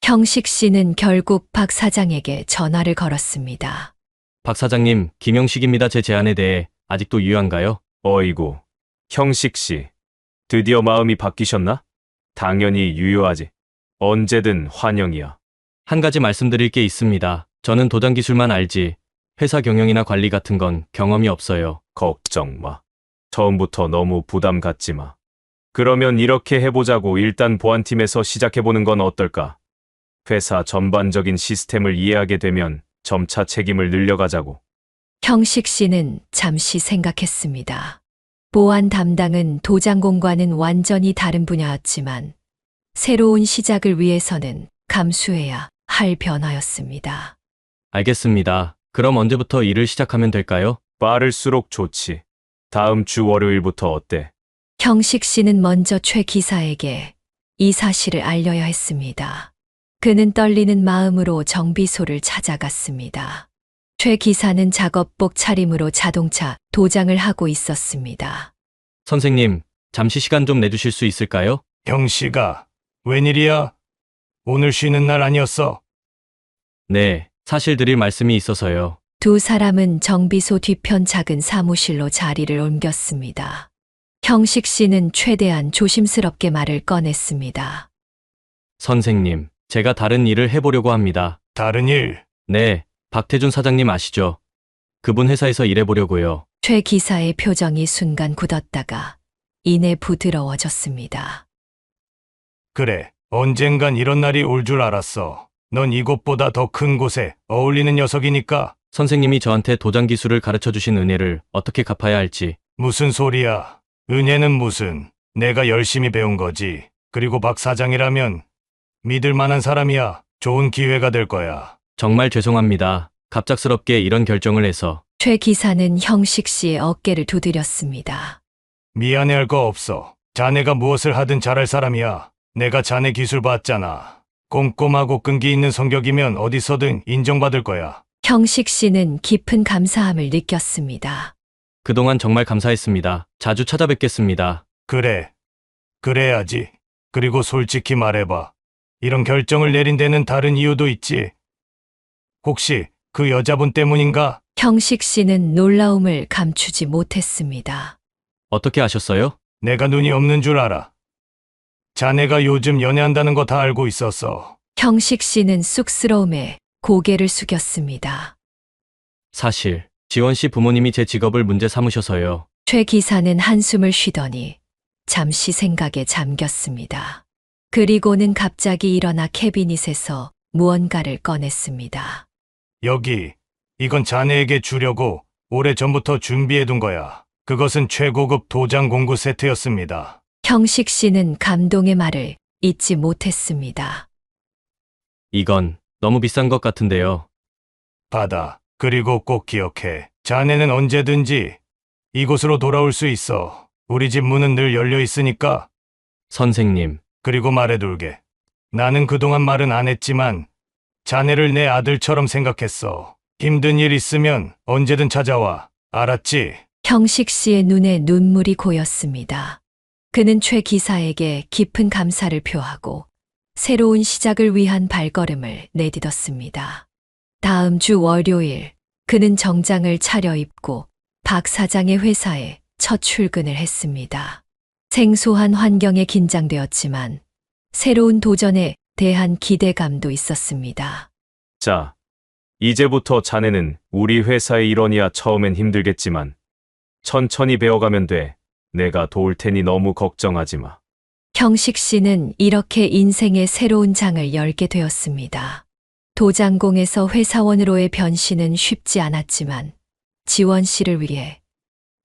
형식 씨는 결국 박 사장에게 전화를 걸었습니다. 박 사장님, 김영식입니다. 제 제안에 대해 아직도 유효한가요? 어이구, 형식 씨, 드디어 마음이 바뀌셨나? 당연히 유효하지. 언제든 환영이야. 한 가지 말씀드릴 게 있습니다. 저는 도장 기술만 알지 회사 경영이나 관리 같은 건 경험이 없어요. 걱정 마. 처음부터 너무 부담 갖지 마. 그러면 이렇게 해보자고. 일단 보안팀에서 시작해보는 건 어떨까? 회사 전반적인 시스템을 이해하게 되면 점차 책임을 늘려가자고. 형식 씨는 잠시 생각했습니다. 보안 담당은 도장공과는 완전히 다른 분야였지만 새로운 시작을 위해서는 감수해야 할 변화였습니다. 알겠습니다. 그럼 언제부터 일을 시작하면 될까요? 빠를수록 좋지. 다음 주 월요일부터 어때? 형식 씨는 먼저 최 기사에게 이 사실을 알려야 했습니다. 그는 떨리는 마음으로 정비소를 찾아갔습니다. 최 기사는 작업복 차림으로 자동차 도장을 하고 있었습니다. 선생님, 잠시 시간 좀 내주실 수 있을까요? 형씨가 웬일이야? 오늘 쉬는 날 아니었어? 네, 사실 드릴 말씀이 있어서요. 두 사람은 정비소 뒤편 작은 사무실로 자리를 옮겼습니다. 형식 씨는 최대한 조심스럽게 말을 꺼냈습니다. 선생님, 제가 다른 일을 해보려고 합니다. 다른 일? 네, 박태준 사장님 아시죠? 그분 회사에서 일해보려고요. 최 기사의 표정이 순간 굳었다가 이내 부드러워졌습니다. 그래, 언젠간 이런 날이 올 줄 알았어. 넌 이곳보다 더 큰 곳에 어울리는 녀석이니까. 선생님이 저한테 도장 기술을 가르쳐 주신 은혜를 어떻게 갚아야 할지. 무슨 소리야? 은혜는 무슨? 내가 열심히 배운 거지. 그리고 박 사장이라면 믿을 만한 사람이야. 좋은 기회가 될 거야. 정말 죄송합니다. 갑작스럽게 이런 결정을 해서 최 기사는 형식 씨의 어깨를 두드렸습니다. 미안해할 거 없어. 자네가 무엇을 하든 잘할 사람이야. 내가 자네 기술 봤잖아. 꼼꼼하고 끈기 있는 성격이면 어디서든 인정받을 거야. 형식 씨는 깊은 감사함을 느꼈습니다. 그동안 정말 감사했습니다. 자주 찾아뵙겠습니다. 그래. 그래야지. 그리고 솔직히 말해봐. 이런 결정을 내린 데는 다른 이유도 있지. 혹시 그 여자분 때문인가? 형식 씨는 놀라움을 감추지 못했습니다. 어떻게 아셨어요? 내가 눈이 없는 줄 알아. 자네가 요즘 연애한다는 거 다 알고 있었어. 형식 씨는 쑥스러움에 고개를 숙였습니다. 사실 지원 씨 부모님이 제 직업을 문제 삼으셔서요. 최 기사는 한숨을 쉬더니 잠시 생각에 잠겼습니다. 그리고는 갑자기 일어나 캐비닛에서 무언가를 꺼냈습니다. 여기, 이건 자네에게 주려고 오래전부터 준비해둔 거야. 그것은 최고급 도장 공구 세트였습니다. 형식 씨는 감동의 말을 잊지 못했습니다. 이건 너무 비싼 것 같은데요. 받아. 그리고 꼭 기억해. 자네는 언제든지 이곳으로 돌아올 수 있어. 우리 집 문은 늘 열려 있으니까. 선생님, 그리고 말해둘게. 나는 그동안 말은 안 했지만 자네를 내 아들처럼 생각했어. 힘든 일 있으면 언제든 찾아와. 알았지? 형식 씨의 눈에 눈물이 고였습니다. 그는 최 기사에게 깊은 감사를 표하고 새로운 시작을 위한 발걸음을 내딛었습니다. 다음 주 월요일, 그는 정장을 차려입고 박 사장의 회사에 첫 출근을 했습니다. 생소한 환경에 긴장되었지만 새로운 도전에 대한 기대감도 있었습니다. 자, 이제부터 자네는 우리 회사의 일원이야. 처음엔 힘들겠지만 천천히 배워가면 돼. 내가 도울 테니 너무 걱정하지 마. 형식 씨는 이렇게 인생의 새로운 장을 열게 되었습니다. 도장공에서 회사원으로의 변신은 쉽지 않았지만 지원 씨를 위해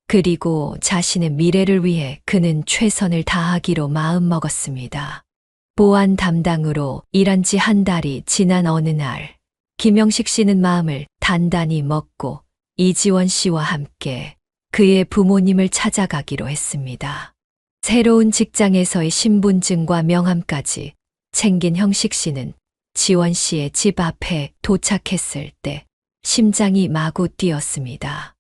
그리고 자신의 미래를 위해 그는 최선을 다하기로 마음먹었습니다. 보안 담당으로 일한 지 한 달이 지난 어느 날, 김영식 씨는 마음을 단단히 먹고 이지원 씨와 함께 그의 부모님을 찾아가기로 했습니다. 새로운 직장에서의 신분증과 명함까지 챙긴 형식 씨는 지원 씨의 집 앞에 도착했을 때 심장이 마구 뛰었습니다.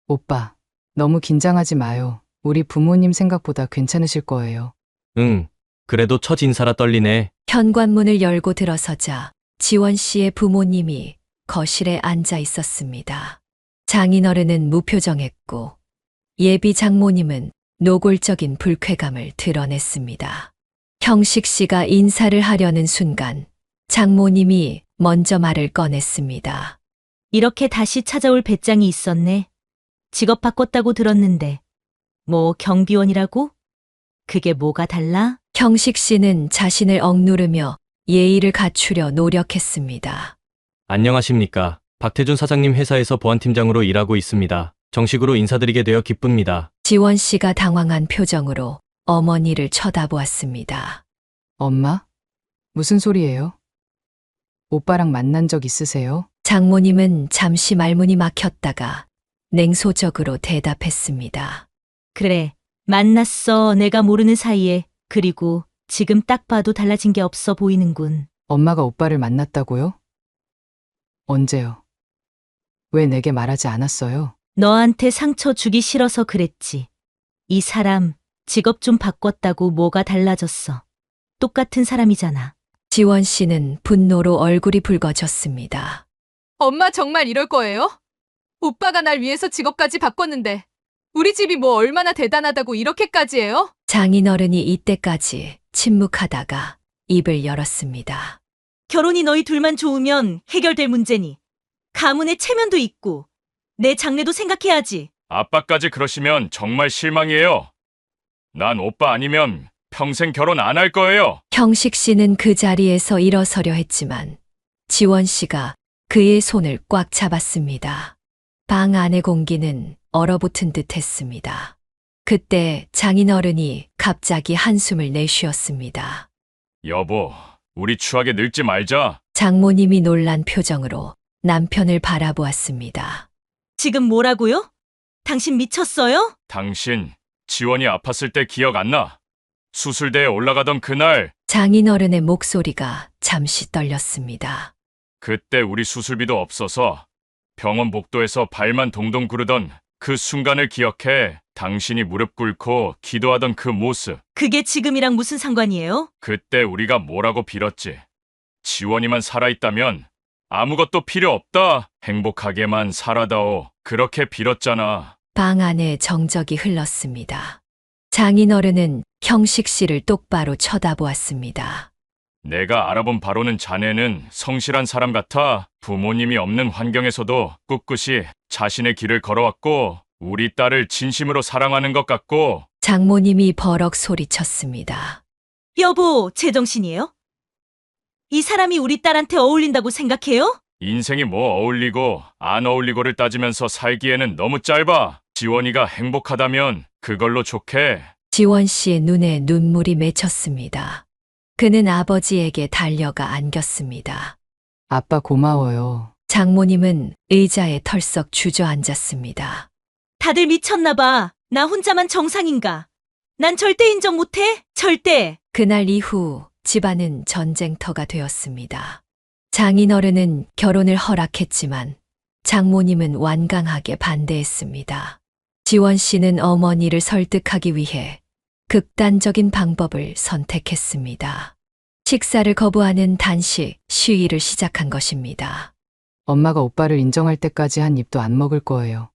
오빠, 너무 긴장하지 마요. 우리 부모님 생각보다 괜찮으실 거예요. 응, 그래도 첫 인사라 떨리네. 현관문을 열고 들어서자 지원 씨의 부모님이 거실에 앉아 있었습니다. 장인어른은 무표정했고 예비 장모님은 노골적인 불쾌감을 드러냈습니다. 형식 씨가 인사를 하려는 순간 장모님이 먼저 말을 꺼냈습니다. 이렇게 다시 찾아올 배짱이 있었네. 직업 바꿨다고 들었는데. 뭐 경비원이라고? 그게 뭐가 달라? 형식 씨는 자신을 억누르며 예의를 갖추려 노력했습니다. 안녕하십니까. 박태준 사장님 회사에서 보안팀장으로 일하고 있습니다. 정식으로 인사드리게 되어 기쁩니다. 지원 씨가 당황한 표정으로 어머니를 쳐다보았습니다. 엄마? 무슨 소리예요? 오빠랑 만난 적 있으세요? 장모님은 잠시 말문이 막혔다가 냉소적으로 대답했습니다. 그래, 만났어. 내가 모르는 사이에. 그리고 지금 딱 봐도 달라진 게 없어 보이는군. 엄마가 오빠를 만났다고요? 언제요? 왜 내게 말하지 않았어요? 너한테 상처 주기 싫어서 그랬지. 이 사람 직업 좀 바꿨다고 뭐가 달라졌어. 똑같은 사람이잖아. 지원 씨는 분노로 얼굴이 붉어졌습니다. 엄마 정말 이럴 거예요? 오빠가 날 위해서 직업까지 바꿨는데 우리 집이 뭐 얼마나 대단하다고 이렇게까지 해요? 장인어른이 이때까지 침묵하다가 입을 열었습니다. 결혼이 너희 둘만 좋으면 해결될 문제니. 가문의 체면도 있고 내 장래도 생각해야지. 아빠까지 그러시면 정말 실망이에요. 난 오빠 아니면 평생 결혼 안 할 거예요. 형식 씨는 그 자리에서 일어서려 했지만 지원 씨가 그의 손을 꽉 잡았습니다. 방 안의 공기는 얼어붙은 듯 했습니다. 그때 장인어른이 갑자기 한숨을 내쉬었습니다. 여보, 우리 추하게 늙지 말자. 장모님이 놀란 표정으로 남편을 바라보았습니다. 지금 뭐라고요? 당신 미쳤어요? 당신, 지원이 아팠을 때 기억 안 나? 수술대에 올라가던 그날, 장인어른의 목소리가 잠시 떨렸습니다. 그때 우리 수술비도 없어서 병원 복도에서 발만 동동 구르던 그 순간을 기억해. 당신이 무릎 꿇고 기도하던 그 모습. 그게 지금이랑 무슨 상관이에요? 그때 우리가 뭐라고 빌었지? 지원이만 살아있다면 아무것도 필요 없다. 행복하게만 살아다오. 그렇게 빌었잖아. 방 안에 정적이 흘렀습니다. 장인어른은 형식 씨를 똑바로 쳐다보았습니다. 내가 알아본 바로는 자네는 성실한 사람 같아. 부모님이 없는 환경에서도 꿋꿋이 자신의 길을 걸어왔고 우리 딸을 진심으로 사랑하는 것 같고. 장모님이 버럭 소리쳤습니다. 여보, 제정신이에요? 이 사람이 우리 딸한테 어울린다고 생각해요? 인생이 뭐 어울리고 안 어울리고를 따지면서 살기에는 너무 짧아. 지원이가 행복하다면 그걸로 좋게. 지원 씨의 눈에 눈물이 맺혔습니다. 그는 아버지에게 달려가 안겼습니다. 아빠 고마워요. 장모님은 의자에 털썩 주저앉았습니다. 다들 미쳤나 봐. 나 혼자만 정상인가? 난 절대 인정 못해. 절대. 그날 이후 집안은 전쟁터가 되었습니다. 장인어른은 결혼을 허락했지만 장모님은 완강하게 반대했습니다. 지원 씨는 어머니를 설득하기 위해 극단적인 방법을 선택했습니다. 식사를 거부하는 단식, 시위를 시작한 것입니다. 엄마가 오빠를 인정할 때까지 한 입도 안 먹을 거예요.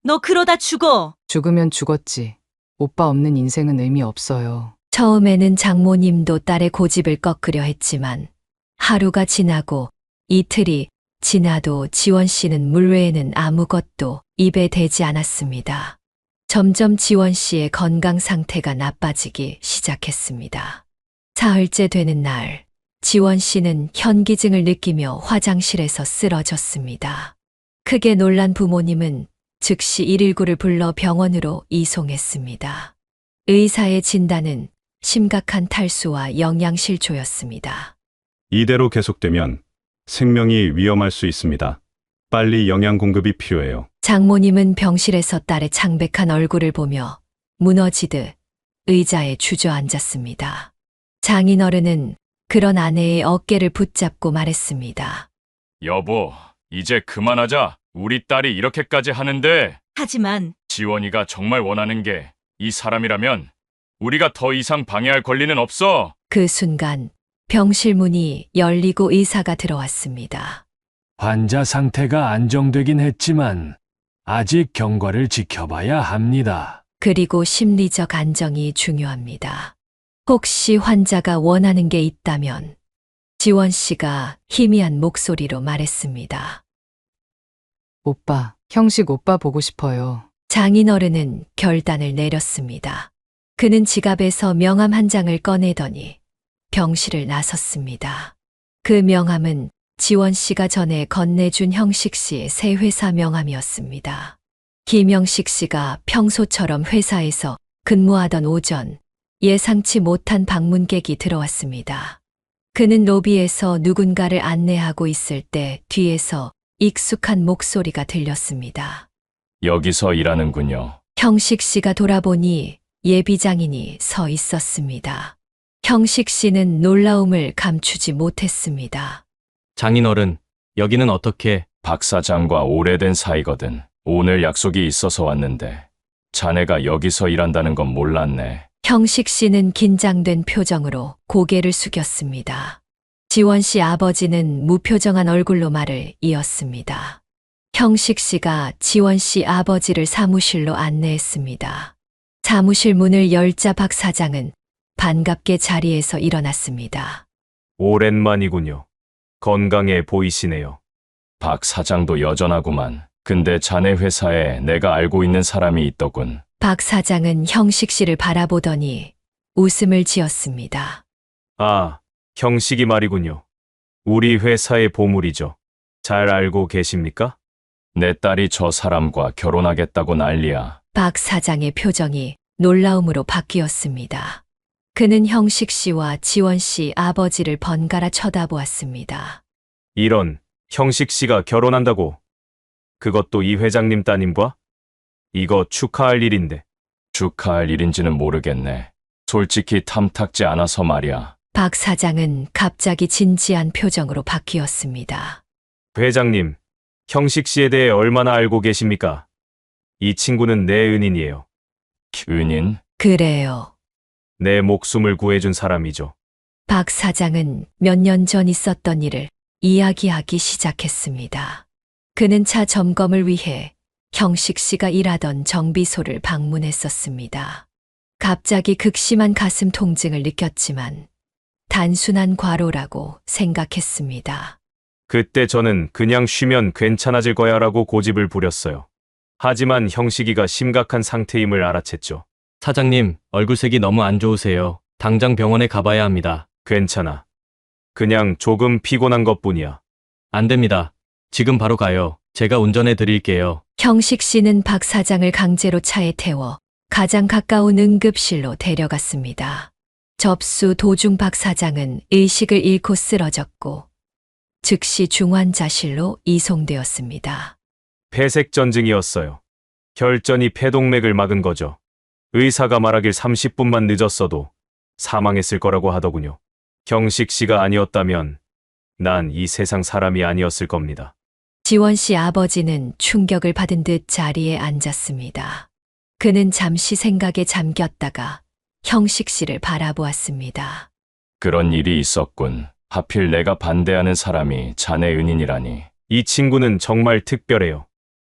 너 그러다 죽어. 죽으면 죽었지. 오빠 없는 인생은 의미 없어요. 처음에는 장모님도 딸의 고집을 꺾으려 했지만 하루가 지나고 이틀이 지나도 지원 씨는 물 외에는 아무것도 입에 대지 않았습니다. 점점 지원 씨의 건강 상태가 나빠지기 시작했습니다. 사흘째 되는 날, 지원 씨는 현기증을 느끼며 화장실에서 쓰러졌습니다. 크게 놀란 부모님은 즉시 119를 불러 병원으로 이송했습니다. 의사의 진단은 심각한 탈수와 영양실조였습니다. 이대로 계속되면 생명이 위험할 수 있습니다. 빨리 영양 공급이 필요해요. 장모님은 병실에서 딸의 창백한 얼굴을 보며 무너지듯 의자에 주저앉았습니다. 장인어른은 그런 아내의 어깨를 붙잡고 말했습니다. 여보, 이제 그만하자. 우리 딸이 이렇게까지 하는데. 하지만 지원이가 정말 원하는 게 이 사람이라면 우리가 더 이상 방해할 권리는 없어. 그 순간 병실 문이 열리고 의사가 들어왔습니다. 환자 상태가 안정되긴 했지만 아직 경과를 지켜봐야 합니다. 그리고 심리적 안정이 중요합니다. 혹시 환자가 원하는 게 있다면 지원 씨가 희미한 목소리로 말했습니다. 오빠, 형식 오빠 보고 싶어요. 장인어른은 결단을 내렸습니다. 그는 지갑에서 명함 한 장을 꺼내더니 병실을 나섰습니다. 그 명함은 지원 씨가 전에 건네준 형식 씨의 새 회사 명함이었습니다. 김영식 씨가 평소처럼 회사에서 근무하던 오전, 예상치 못한 방문객이 들어왔습니다. 그는 로비에서 누군가를 안내하고 있을 때 뒤에서 익숙한 목소리가 들렸습니다. 여기서 일하는군요. 형식 씨가 돌아보니 예비장인이 서 있었습니다. 형식 씨는 놀라움을 감추지 못했습니다. 장인어른, 여기는 어떻게? 박 사장과 오래된 사이거든. 오늘 약속이 있어서 왔는데 자네가 여기서 일한다는 건 몰랐네. 형식 씨는 긴장된 표정으로 고개를 숙였습니다. 지원 씨 아버지는 무표정한 얼굴로 말을 이었습니다. 형식 씨가 지원 씨 아버지를 사무실로 안내했습니다. 사무실 문을 열자 박 사장은 반갑게 자리에서 일어났습니다. 오랜만이군요. 건강해 보이시네요. 박 사장도 여전하구만. 근데 자네 회사에 내가 알고 있는 사람이 있더군. 박 사장은 형식 씨를 바라보더니 웃음을 지었습니다. 아, 형식이 말이군요. 우리 회사의 보물이죠. 잘 알고 계십니까? 내 딸이 저 사람과 결혼하겠다고 난리야. 박 사장의 표정이 놀라움으로 바뀌었습니다. 그는 형식 씨와 지원 씨 아버지를 번갈아 쳐다보았습니다. 이런, 형식 씨가 결혼한다고. 그것도 이 회장님 따님과? 이거 축하할 일인데. 축하할 일인지는 모르겠네. 솔직히 탐탁지 않아서 말이야. 박 사장은 갑자기 진지한 표정으로 바뀌었습니다. 회장님, 형식 씨에 대해 얼마나 알고 계십니까? 이 친구는 내 은인이에요. 은인? 그래요. 내 목숨을 구해준 사람이죠. 박 사장은 몇 년 전 있었던 일을 이야기하기 시작했습니다. 그는 차 점검을 위해 형식 씨가 일하던 정비소를 방문했었습니다. 갑자기 극심한 가슴 통증을 느꼈지만 단순한 과로라고 생각했습니다. 그때 저는 그냥 쉬면 괜찮아질 거야 라고 고집을 부렸어요. 하지만 형식이가 심각한 상태임을 알아챘죠. 사장님, 얼굴색이 너무 안 좋으세요. 당장 병원에 가봐야 합니다. 괜찮아. 그냥 조금 피곤한 것뿐이야. 안 됩니다. 지금 바로 가요. 제가 운전해 드릴게요. 형식 씨는 박 사장을 강제로 차에 태워 가장 가까운 응급실로 데려갔습니다. 접수 도중 박 사장은 의식을 잃고 쓰러졌고 즉시 중환자실로 이송되었습니다. 폐색전증이었어요. 혈전이 폐동맥을 막은 거죠. 의사가 말하길 30분만 늦었어도 사망했을 거라고 하더군요. 형식 씨가 아니었다면 난 이 세상 사람이 아니었을 겁니다. 지원 씨 아버지는 충격을 받은 듯 자리에 앉았습니다. 그는 잠시 생각에 잠겼다가 형식 씨를 바라보았습니다. 그런 일이 있었군. 하필 내가 반대하는 사람이 자네 은인이라니. 이 친구는 정말 특별해요.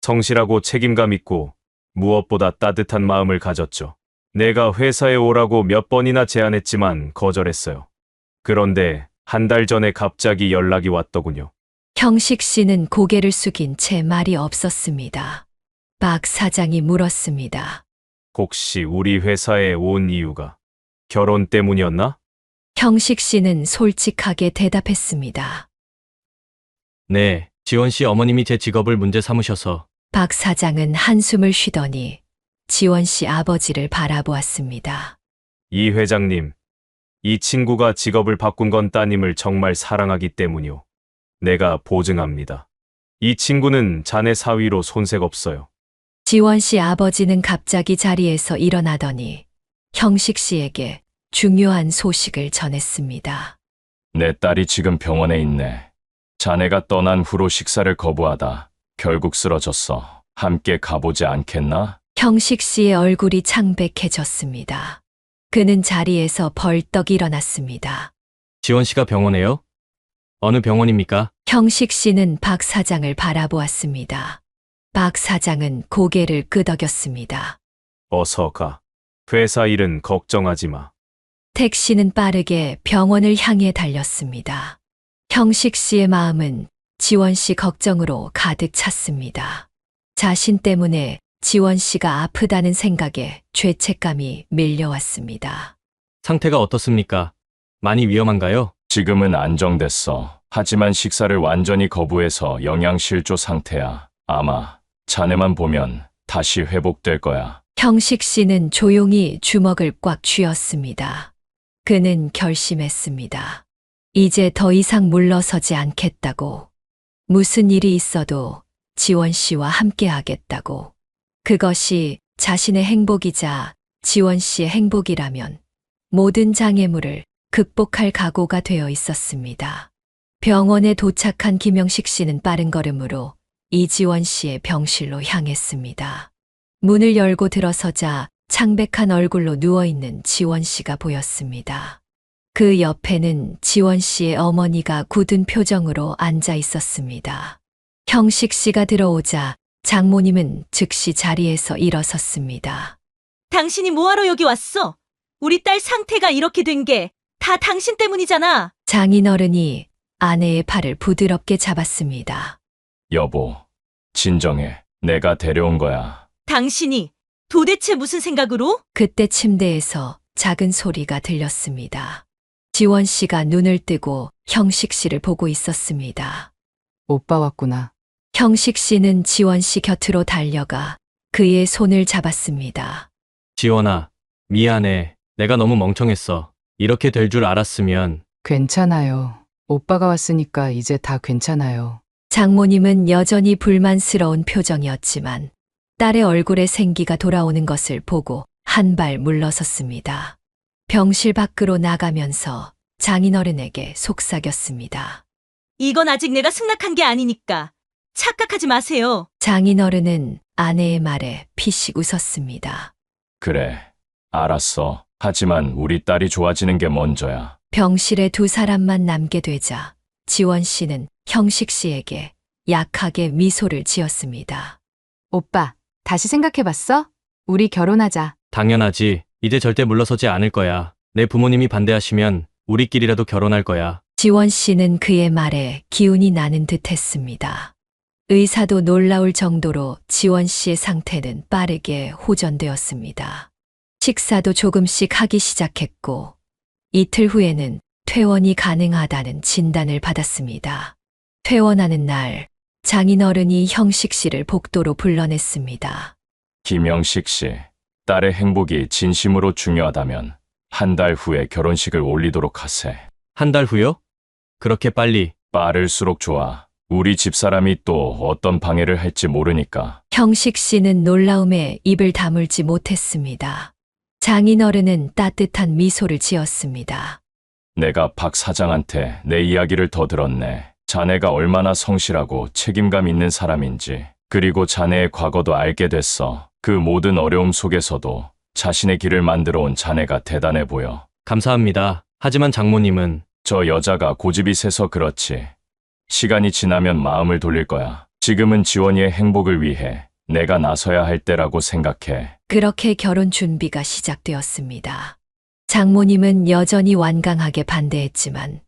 성실하고 책임감 있고 무엇보다 따뜻한 마음을 가졌죠. 내가 회사에 오라고 몇 번이나 제안했지만 거절했어요. 그런데 한 달 전에 갑자기 연락이 왔더군요. 형식 씨는 고개를 숙인 채 말이 없었습니다. 박 사장이 물었습니다. 혹시 우리 회사에 온 이유가 결혼 때문이었나? 형식 씨는 솔직하게 대답했습니다. 네, 지원 씨 어머님이 제 직업을 문제 삼으셔서. 박 사장은 한숨을 쉬더니 지원 씨 아버지를 바라보았습니다. 이 회장님, 이 친구가 직업을 바꾼 건 따님을 정말 사랑하기 때문이요. 내가 보증합니다. 이 친구는 자네 사위로 손색 없어요. 지원 씨 아버지는 갑자기 자리에서 일어나더니 형식 씨에게 중요한 소식을 전했습니다. 내 딸이 지금 병원에 있네. 자네가 떠난 후로 식사를 거부하다 결국 쓰러졌어. 함께 가보지 않겠나? 형식 씨의 얼굴이 창백해졌습니다. 그는 자리에서 벌떡 일어났습니다. 지원 씨가 병원에요? 어느 병원입니까? 형식 씨는 박 사장을 바라보았습니다. 박 사장은 고개를 끄덕였습니다. 어서 가. 회사 일은 걱정하지 마. 택시는 빠르게 병원을 향해 달렸습니다. 형식 씨의 마음은 지원 씨 걱정으로 가득 찼습니다. 자신 때문에 지원 씨가 아프다는 생각에 죄책감이 밀려왔습니다. 상태가 어떻습니까? 많이 위험한가요? 지금은 안정됐어. 하지만 식사를 완전히 거부해서 영양실조 상태야. 아마 자네만 보면 다시 회복될 거야. 형식 씨는 조용히 주먹을 꽉 쥐었습니다. 그는 결심했습니다. 이제 더 이상 물러서지 않겠다고. 무슨 일이 있어도 지원 씨와 함께하겠다고. 그것이 자신의 행복이자 지원 씨의 행복이라면 모든 장애물을 극복할 각오가 되어 있었습니다. 병원에 도착한 김영식 씨는 빠른 걸음으로 이지원 씨의 병실로 향했습니다. 문을 열고 들어서자 창백한 얼굴로 누워있는 지원 씨가 보였습니다. 그 옆에는 지원 씨의 어머니가 굳은 표정으로 앉아 있었습니다. 형식 씨가 들어오자 장모님은 즉시 자리에서 일어섰습니다. 당신이 뭐하러 여기 왔어? 우리 딸 상태가 이렇게 된 게 다 당신 때문이잖아. 장인어른이 아내의 팔을 부드럽게 잡았습니다. 여보, 진정해. 내가 데려온 거야. 당신이 도대체 무슨 생각으로? 그때 침대에서 작은 소리가 들렸습니다. 지원 씨가 눈을 뜨고 형식 씨를 보고 있었습니다. 오빠 왔구나. 형식 씨는 지원 씨 곁으로 달려가 그의 손을 잡았습니다. 지원아, 미안해. 내가 너무 멍청했어. 이렇게 될 줄 알았으면. 괜찮아요. 오빠가 왔으니까 이제 다 괜찮아요. 장모님은 여전히 불만스러운 표정이었지만 딸의 얼굴에 생기가 돌아오는 것을 보고 한 발 물러섰습니다. 병실 밖으로 나가면서 장인어른에게 속삭였습니다. 이건 아직 내가 승낙한 게 아니니까 착각하지 마세요. 장인어른은 아내의 말에 피식 웃었습니다. 그래, 알았어. 하지만 우리 딸이 좋아지는 게 먼저야. 병실에 두 사람만 남게 되자 지원 씨는 형식 씨에게 약하게 미소를 지었습니다. 오빠, 다시 생각해봤어? 우리 결혼하자. 당연하지. 이제 절대 물러서지 않을 거야. 내 부모님이 반대하시면 우리끼리라도 결혼할 거야. 지원 씨는 그의 말에 기운이 나는 듯 했습니다. 의사도 놀라울 정도로 지원 씨의 상태는 빠르게 호전되었습니다. 식사도 조금씩 하기 시작했고, 이틀 후에는 퇴원이 가능하다는 진단을 받았습니다. 퇴원하는 날, 장인어른이 형식 씨를 복도로 불러냈습니다. 김영식 씨, 딸의 행복이 진심으로 중요하다면 한 달 후에 결혼식을 올리도록 하세. 한 달 후요? 그렇게 빨리? 빠를수록 좋아. 우리 집사람이 또 어떤 방해를 할지 모르니까. 형식 씨는 놀라움에 입을 다물지 못했습니다. 장인어른은 따뜻한 미소를 지었습니다. 내가 박 사장한테 내 이야기를 더 들었네. 자네가 얼마나 성실하고 책임감 있는 사람인지, 그리고 자네의 과거도 알게 됐어. 그 모든 어려움 속에서도 자신의 길을 만들어 온 자네가 대단해 보여. 감사합니다. 하지만 장모님은 저 여자가 고집이 세서 그렇지. 시간이 지나면 마음을 돌릴 거야. 지금은 지원이의 행복을 위해 내가 나서야 할 때라고 생각해. 그렇게 결혼 준비가 시작되었습니다. 장모님은 여전히 완강하게 반대했지만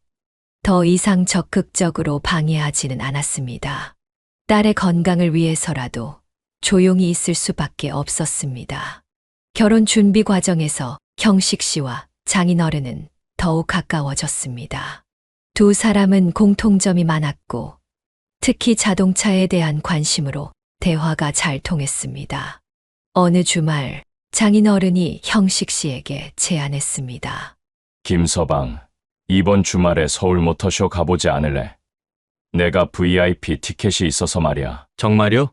더 이상 적극적으로 방해하지는 않았습니다. 딸의 건강을 위해서라도 조용히 있을 수밖에 없었습니다. 결혼 준비 과정에서 형식 씨와 장인어른은 더욱 가까워졌습니다. 두 사람은 공통점이 많았고 특히 자동차에 대한 관심으로 대화가 잘 통했습니다. 어느 주말 장인어른이 형식 씨에게 제안했습니다. 김서방, 이번 주말에 서울 모터쇼 가보지 않을래? 내가 VIP 티켓이 있어서 말이야. 정말요?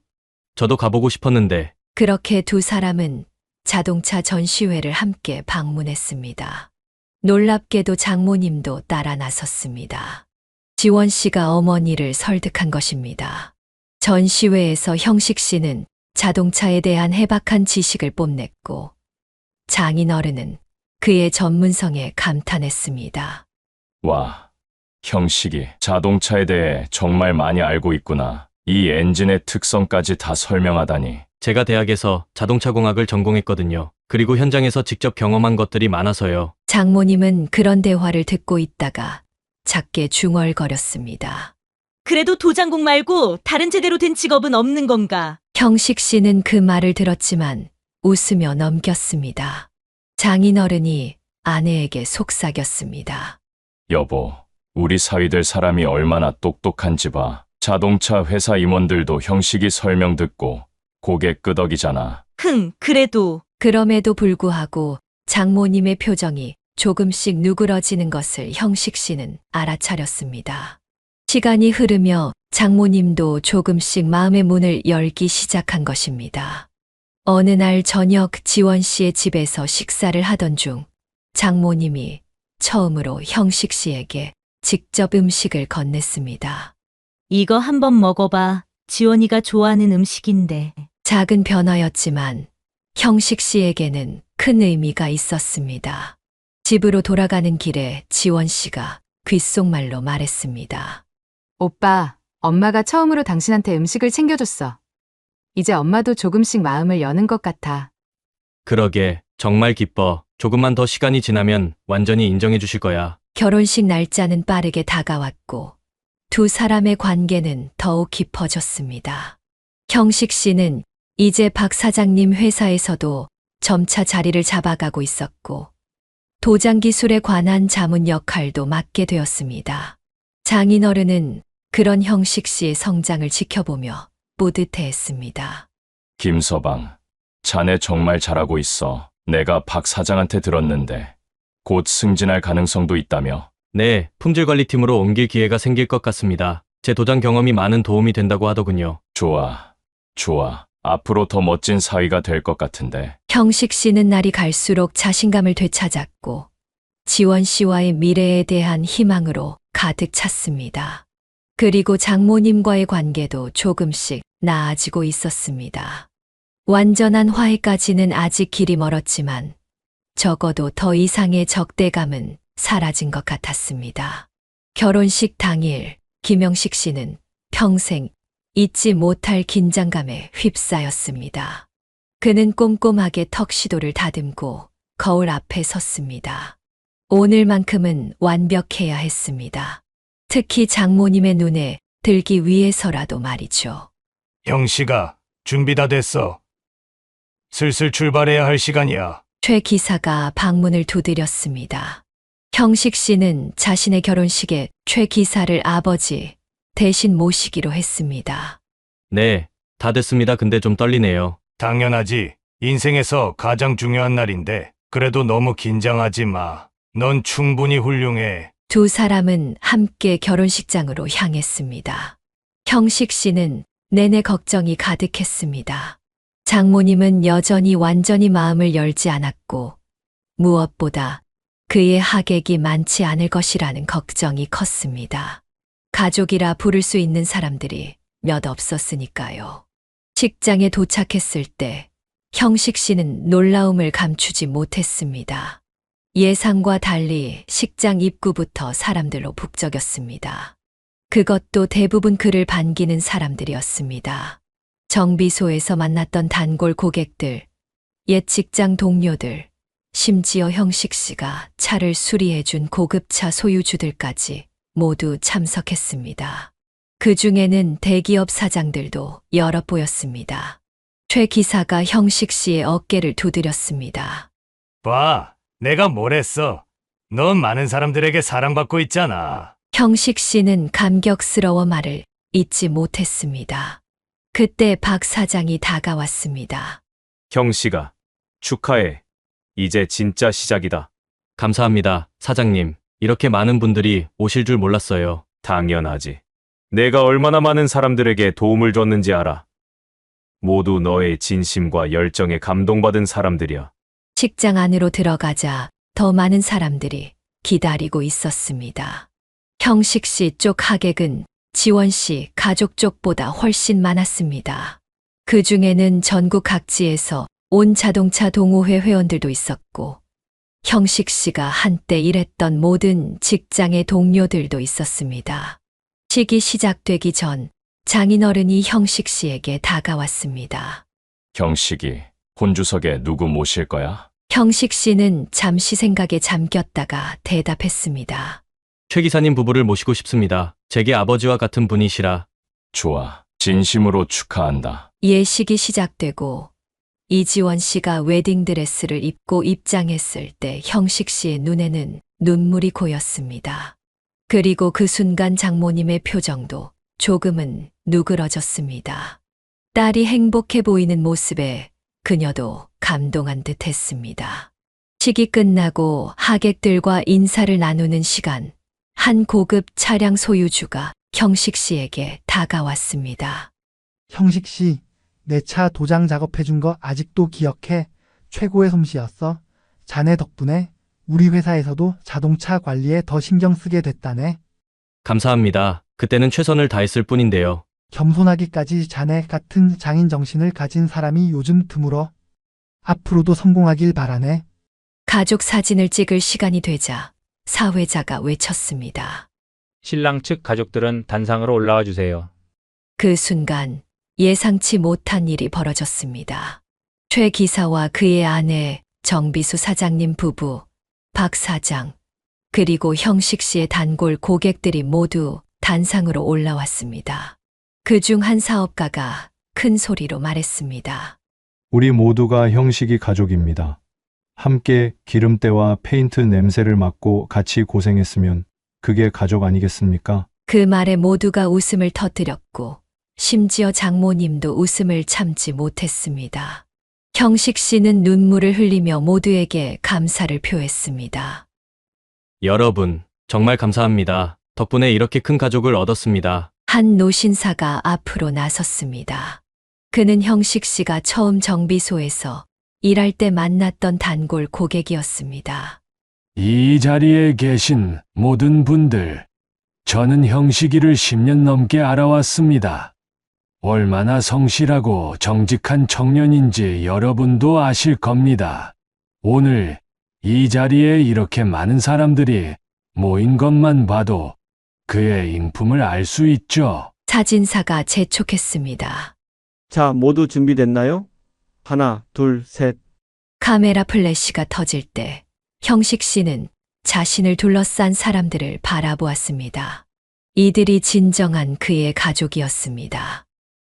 저도 가보고 싶었는데. 그렇게 두 사람은 자동차 전시회를 함께 방문했습니다. 놀랍게도 장모님도 따라 나섰습니다. 지원 씨가 어머니를 설득한 것입니다. 전시회에서 형식 씨는 자동차에 대한 해박한 지식을 뽐냈고 장인어른은 그의 전문성에 감탄했습니다. 와, 형식이 자동차에 대해 정말 많이 알고 있구나. 이 엔진의 특성까지 다 설명하다니. 제가 대학에서 자동차공학을 전공했거든요. 그리고 현장에서 직접 경험한 것들이 많아서요. 장모님은 그런 대화를 듣고 있다가 작게 중얼거렸습니다. 그래도 도장국 말고 다른 제대로 된 직업은 없는 건가? 형식 씨는 그 말을 들었지만 웃으며 넘겼습니다. 장인어른이 아내에게 속삭였습니다. 여보, 우리 사위들 사람이 얼마나 똑똑한지 봐. 자동차 회사 임원들도 형식이 설명 듣고 고개 끄덕이잖아. 그래도. 그럼에도 불구하고 장모님의 표정이 조금씩 누그러지는 것을 형식 씨는 알아차렸습니다. 시간이 흐르며 장모님도 조금씩 마음의 문을 열기 시작한 것입니다. 어느 날 저녁 지원 씨의 집에서 식사를 하던 중 장모님이 처음으로 형식 씨에게 직접 음식을 건넸습니다. 이거 한번 먹어봐. 지원이가 좋아하는 음식인데. 작은 변화였지만 형식 씨에게는 큰 의미가 있었습니다. 집으로 돌아가는 길에 지원 씨가 귓속말로 말했습니다. 오빠, 엄마가 처음으로 당신한테 음식을 챙겨줬어. 이제 엄마도 조금씩 마음을 여는 것 같아. 그러게, 정말 기뻐. 조금만 더 시간이 지나면 완전히 인정해 주실 거야. 결혼식 날짜는 빠르게 다가왔고 두 사람의 관계는 더욱 깊어졌습니다. 형식 씨는 이제 박 사장님 회사에서도 점차 자리를 잡아가고 있었고 도장 기술에 관한 자문 역할도 맡게 되었습니다. 장인어른은 그런 형식 씨의 성장을 지켜보며 뿌듯해했습니다. 김서방, 자네 정말 잘하고 있어. 내가 박 사장한테 들었는데 곧 승진할 가능성도 있다며. 네, 품질관리팀으로 옮길 기회가 생길 것 같습니다. 제 도장 경험이 많은 도움이 된다고 하더군요. 좋아. 앞으로 더 멋진 사위가 될 것 같은데. 형식 씨는 날이 갈수록 자신감을 되찾았고 지원 씨와의 미래에 대한 희망으로 가득 찼습니다. 그리고 장모님과의 관계도 조금씩 나아지고 있었습니다. 완전한 화해까지는 아직 길이 멀었지만 적어도 더 이상의 적대감은 사라진 것 같았습니다. 결혼식 당일 김영식 씨는 평생 잊지 못할 긴장감에 휩싸였습니다. 그는 꼼꼼하게 턱시도를 다듬고 거울 앞에 섰습니다. 오늘만큼은 완벽해야 했습니다. 특히 장모님의 눈에 들기 위해서라도 말이죠. 형씨가 준비 다 됐어. 슬슬 출발해야 할 시간이야. 최 기사가 방문을 두드렸습니다. 형식 씨는 자신의 결혼식에 최 기사를 아버지 대신 모시기로 했습니다. 네, 다 됐습니다. 근데 좀 떨리네요. 당연하지. 인생에서 가장 중요한 날인데 그래도 너무 긴장하지 마. 넌 충분히 훌륭해. 두 사람은 함께 결혼식장으로 향했습니다. 형식 씨는 내내 걱정이 가득했습니다. 장모님은 여전히 완전히 마음을 열지 않았고 무엇보다 그의 하객이 많지 않을 것이라는 걱정이 컸습니다. 가족이라 부를 수 있는 사람들이 몇 없었으니까요. 식장에 도착했을 때 형식 씨는 놀라움을 감추지 못했습니다. 예상과 달리 식장 입구부터 사람들로 북적였습니다. 그것도 대부분 그를 반기는 사람들이었습니다. 정비소에서 만났던 단골 고객들, 옛 직장 동료들, 심지어 형식 씨가 차를 수리해준 고급차 소유주들까지 모두 참석했습니다. 그 중에는 대기업 사장들도 여럿 보였습니다. 최 기사가 형식 씨의 어깨를 두드렸습니다. 봐, 내가 뭘 했어. 넌 많은 사람들에게 사랑받고 있잖아. 형식 씨는 감격스러워 말을 잇지 못했습니다. 그때 박 사장이 다가왔습니다. 형씨가 축하해. 이제 진짜 시작이다. 감사합니다, 사장님. 이렇게 많은 분들이 오실 줄 몰랐어요. 당연하지. 내가 얼마나 많은 사람들에게 도움을 줬는지 알아. 모두 너의 진심과 열정에 감동받은 사람들이야. 식장 안으로 들어가자 더 많은 사람들이 기다리고 있었습니다. 형식 씨 쪽 하객은 지원 씨 가족 쪽보다 훨씬 많았습니다. 그 중에는 전국 각지에서 온 자동차 동호회 회원들도 있었고, 형식 씨가 한때 일했던 모든 직장의 동료들도 있었습니다. 식이 시작되기 전 장인어른이 형식 씨에게 다가왔습니다. 형식이 혼주석에 누구 모실 거야? 형식 씨는 잠시 생각에 잠겼다가 대답했습니다. 최 기사님 부부를 모시고 싶습니다. 제게 아버지와 같은 분이시라. 좋아. 진심으로 축하한다. 예식이 시작되고 이지원 씨가 웨딩드레스를 입고 입장했을 때 형식 씨의 눈에는 눈물이 고였습니다. 그리고 그 순간 장모님의 표정도 조금은 누그러졌습니다. 딸이 행복해 보이는 모습에 그녀도 감동한 듯 했습니다. 식이 끝나고 하객들과 인사를 나누는 시간, 한 고급 차량 소유주가 형식 씨에게 다가왔습니다. 형식 씨, 내 차 도장 작업해준 거 아직도 기억해? 최고의 솜씨였어. 자네 덕분에 우리 회사에서도 자동차 관리에 더 신경 쓰게 됐다네. 감사합니다. 그때는 최선을 다했을 뿐인데요. 겸손하기까지 자네 같은 장인 정신을 가진 사람이 요즘 드물어. 앞으로도 성공하길 바라네. 가족 사진을 찍을 시간이 되자 사회자가 외쳤습니다. 신랑 측 가족들은 단상으로 올라와 주세요. 그 순간 예상치 못한 일이 벌어졌습니다. 최 기사와 그의 아내 정비수 사장님 부부, 박 사장, 그리고 형식 씨의 단골 고객들이 모두 단상으로 올라왔습니다. 그중 한 사업가가 큰 소리로 말했습니다. 우리 모두가 형식이 가족입니다. 함께 기름때와 페인트 냄새를 맡고 같이 고생했으면 그게 가족 아니겠습니까? 그 말에 모두가 웃음을 터뜨렸고 심지어 장모님도 웃음을 참지 못했습니다. 형식 씨는 눈물을 흘리며 모두에게 감사를 표했습니다. 여러분, 정말 감사합니다. 덕분에 이렇게 큰 가족을 얻었습니다. 한 노신사가 앞으로 나섰습니다. 그는 형식 씨가 처음 정비소에서 일할 때 만났던 단골 고객이었습니다. 이 자리에 계신 모든 분들, 저는 형식이를 10년 넘게 알아왔습니다. 얼마나 성실하고 정직한 청년인지 여러분도 아실 겁니다. 오늘 이 자리에 이렇게 많은 사람들이 모인 것만 봐도 그의 인품을 알 수 있죠. 사진사가 재촉했습니다. 자, 모두 준비됐나요? 하나, 둘, 셋. 카메라 플래시가 터질 때 형식 씨는 자신을 둘러싼 사람들을 바라보았습니다. 이들이 진정한 그의 가족이었습니다.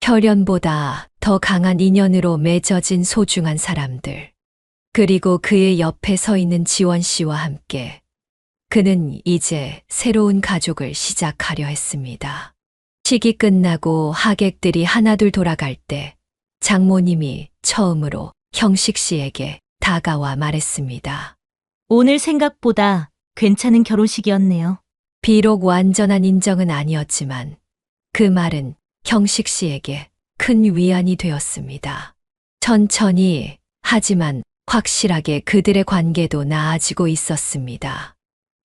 혈연보다 더 강한 인연으로 맺어진 소중한 사람들. 그리고 그의 옆에 서 있는 지원 씨와 함께 그는 이제 새로운 가족을 시작하려 했습니다. 식이 끝나고 하객들이 하나둘 돌아갈 때 장모님이 처음으로 형식 씨에게 다가와 말했습니다. 오늘 생각보다 괜찮은 결혼식이었네요. 비록 완전한 인정은 아니었지만 그 말은 형식 씨에게 큰 위안이 되었습니다. 천천히 하지만 확실하게 그들의 관계도 나아지고 있었습니다.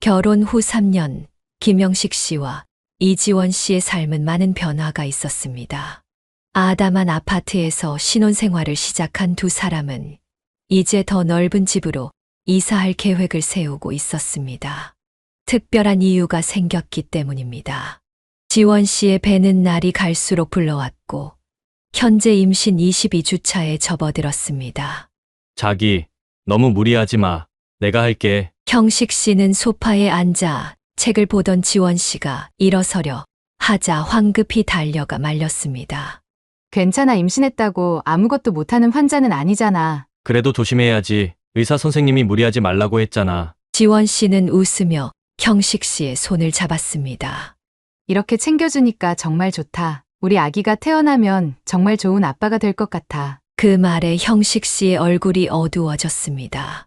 결혼 후 3년, 김영식 씨와 이지원 씨의 삶은 많은 변화가 있었습니다. 아담한 아파트에서 신혼생활을 시작한 두 사람은 이제 더 넓은 집으로 이사할 계획을 세우고 있었습니다. 특별한 이유가 생겼기 때문입니다. 지원 씨의 배는 날이 갈수록 불러왔고 현재 임신 22주차에 접어들었습니다. 자기, 너무 무리하지 마. 내가 할게. 형식 씨는 소파에 앉아 책을 보던 지원 씨가 일어서려 하자 황급히 달려가 말렸습니다. 괜찮아, 임신했다고 아무것도 못하는 환자는 아니잖아. 그래도 조심해야지. 의사 선생님이 무리하지 말라고 했잖아. 지원 씨는 웃으며 형식 씨의 손을 잡았습니다. 이렇게 챙겨주니까 정말 좋다. 우리 아기가 태어나면 정말 좋은 아빠가 될 것 같아. 그 말에 형식 씨의 얼굴이 어두워졌습니다.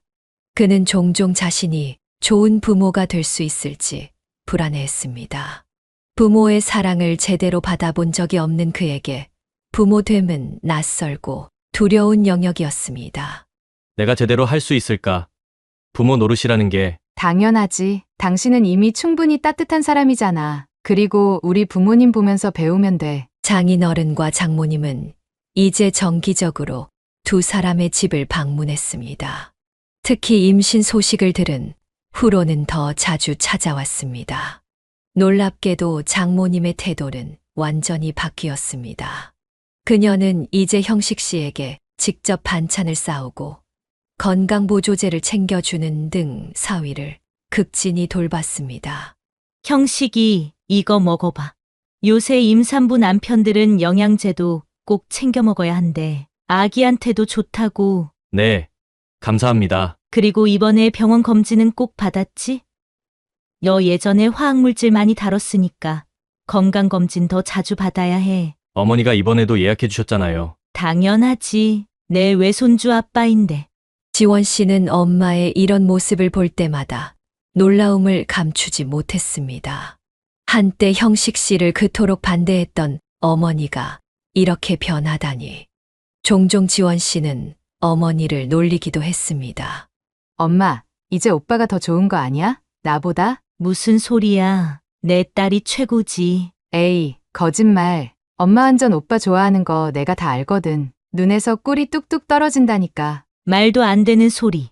그는 종종 자신이 좋은 부모가 될 수 있을지 불안해했습니다. 부모의 사랑을 제대로 받아본 적이 없는 그에게 부모됨은 낯설고 두려운 영역이었습니다. 내가 제대로 할 수 있을까? 부모 노릇이라는 게 당연하지. 당신은 이미 충분히 따뜻한 사람이잖아. 그리고 우리 부모님 보면서 배우면 돼. 장인어른과 장모님은 이제 정기적으로 두 사람의 집을 방문했습니다. 특히 임신 소식을 들은 후로는 더 자주 찾아왔습니다. 놀랍게도 장모님의 태도는 완전히 바뀌었습니다. 그녀는 이제 형식 씨에게 직접 반찬을 싸우고 건강보조제를 챙겨주는 등 사위를 극진히 돌봤습니다. 형식이 이거 먹어봐. 요새 임산부 남편들은 영양제도 꼭 챙겨 먹어야 한대. 아기한테도 좋다고. 네, 감사합니다. 그리고 이번에 병원 검진은 꼭 받았지? 너 예전에 화학물질 많이 다뤘으니까 건강검진 더 자주 받아야 해. 어머니가 이번에도 예약해 주셨잖아요. 당연하지. 내 외손주 아빠인데. 지원 씨는 엄마의 이런 모습을 볼 때마다 놀라움을 감추지 못했습니다. 한때 형식 씨를 그토록 반대했던 어머니가 이렇게 변하다니. 종종 지원 씨는 어머니를 놀리기도 했습니다. 엄마, 이제 오빠가 더 좋은 거 아니야? 나보다? 무슨 소리야. 내 딸이 최고지. 에이, 거짓말. 엄마 완전 오빠 좋아하는 거 내가 다 알거든. 눈에서 꿀이 뚝뚝 떨어진다니까. 말도 안 되는 소리.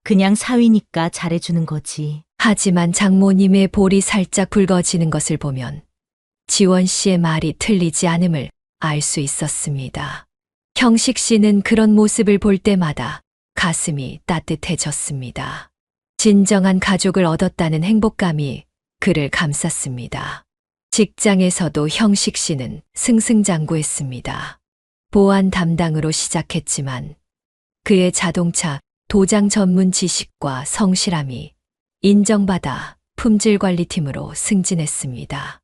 그냥 사위니까 잘해주는 거지. 하지만 장모님의 볼이 살짝 붉어지는 것을 보면 지원 씨의 말이 틀리지 않음을 알 수 있었습니다. 형식 씨는 그런 모습을 볼 때마다 가슴이 따뜻해졌습니다. 진정한 가족을 얻었다는 행복감이 그를 감쌌습니다. 직장에서도 형식 씨는 승승장구했습니다. 보안 담당으로 시작했지만 그의 자동차 도장 전문 지식과 성실함이 인정받아 품질관리팀으로 승진했습니다.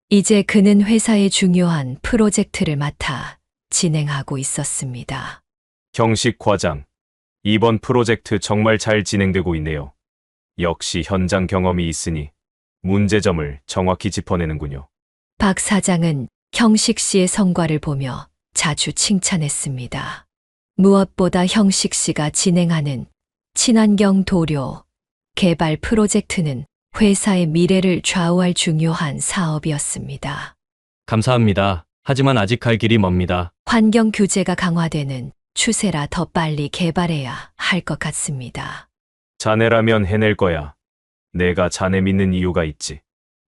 이제 그는 회사의 중요한 프로젝트를 맡아 진행하고 있었습니다. 형식 과장, 이번 프로젝트 정말 잘 진행되고 있네요. 역시 현장 경험이 있으니 문제점을 정확히 짚어내는군요. 박 사장은 형식 씨의 성과를 보며 자주 칭찬했습니다. 무엇보다 형식 씨가 진행하는 친환경 도료 개발 프로젝트는 회사의 미래를 좌우할 중요한 사업이었습니다. 감사합니다. 하지만 아직 갈 길이 멉니다. 환경 규제가 강화되는 추세라 더 빨리 개발해야 할 것 같습니다. 자네라면 해낼 거야. 내가 자네 믿는 이유가 있지.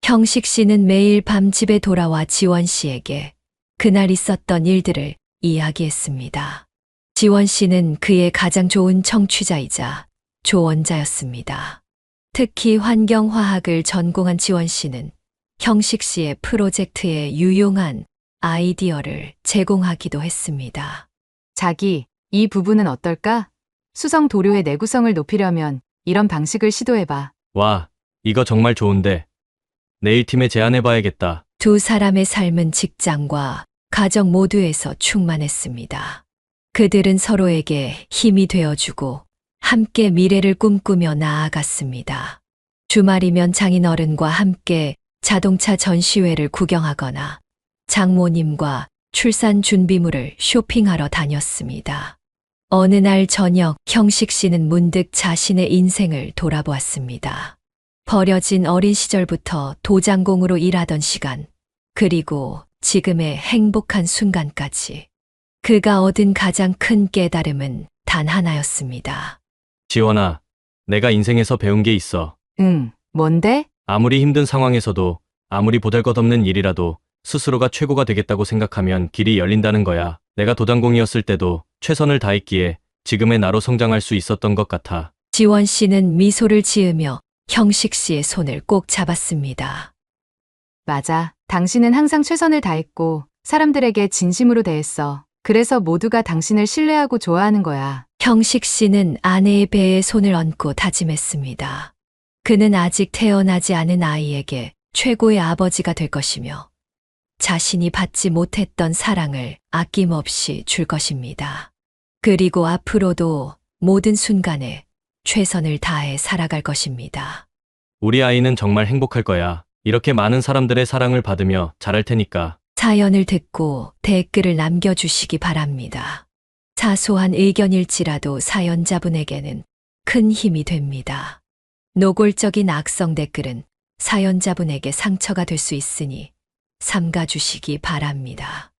형식 씨는 매일 밤 집에 돌아와 지원 씨에게 그날 있었던 일들을 이야기했습니다. 지원 씨는 그의 가장 좋은 청취자이자 조언자였습니다. 특히 환경화학을 전공한 지원 씨는 형식 씨의 프로젝트에 유용한 아이디어를 제공하기도 했습니다. 자기, 이 부분은 어떨까? 수성 도료의 내구성을 높이려면 이런 방식을 시도해봐. 와, 이거 정말 좋은데. 내일 팀에 제안해봐야겠다. 두 사람의 삶은 직장과 가정 모두에서 충만했습니다. 그들은 서로에게 힘이 되어주고 함께 미래를 꿈꾸며 나아갔습니다. 주말이면 장인어른과 함께 자동차 전시회를 구경하거나 장모님과 출산 준비물을 쇼핑하러 다녔습니다. 어느 날 저녁 형식 씨는 문득 자신의 인생을 돌아보았습니다. 버려진 어린 시절부터 도장공으로 일하던 시간, 그리고 지금의 행복한 순간까지. 그가 얻은 가장 큰 깨달음은 단 하나였습니다. 지원아, 내가 인생에서 배운 게 있어. 응, 뭔데? 아무리 힘든 상황에서도 아무리 보잘것없는 일이라도 스스로가 최고가 되겠다고 생각하면 길이 열린다는 거야. 내가 도장공이었을 때도 최선을 다했기에 지금의 나로 성장할 수 있었던 것 같아. 지원 씨는 미소를 지으며 형식 씨의 손을 꼭 잡았습니다. 맞아. 당신은 항상 최선을 다했고 사람들에게 진심으로 대했어. 그래서 모두가 당신을 신뢰하고 좋아하는 거야. 형식 씨는 아내의 배에 손을 얹고 다짐했습니다. 그는 아직 태어나지 않은 아이에게 최고의 아버지가 될 것이며 자신이 받지 못했던 사랑을 아낌없이 줄 것입니다. 그리고 앞으로도 모든 순간에 최선을 다해 살아갈 것입니다. 우리 아이는 정말 행복할 거야. 이렇게 많은 사람들의 사랑을 받으며 자랄 테니까. 사연을 듣고 댓글을 남겨주시기 바랍니다. 사소한 의견일지라도 사연자분에게는 큰 힘이 됩니다. 노골적인 악성 댓글은 사연자분에게 상처가 될 수 있으니 삼가주시기 바랍니다.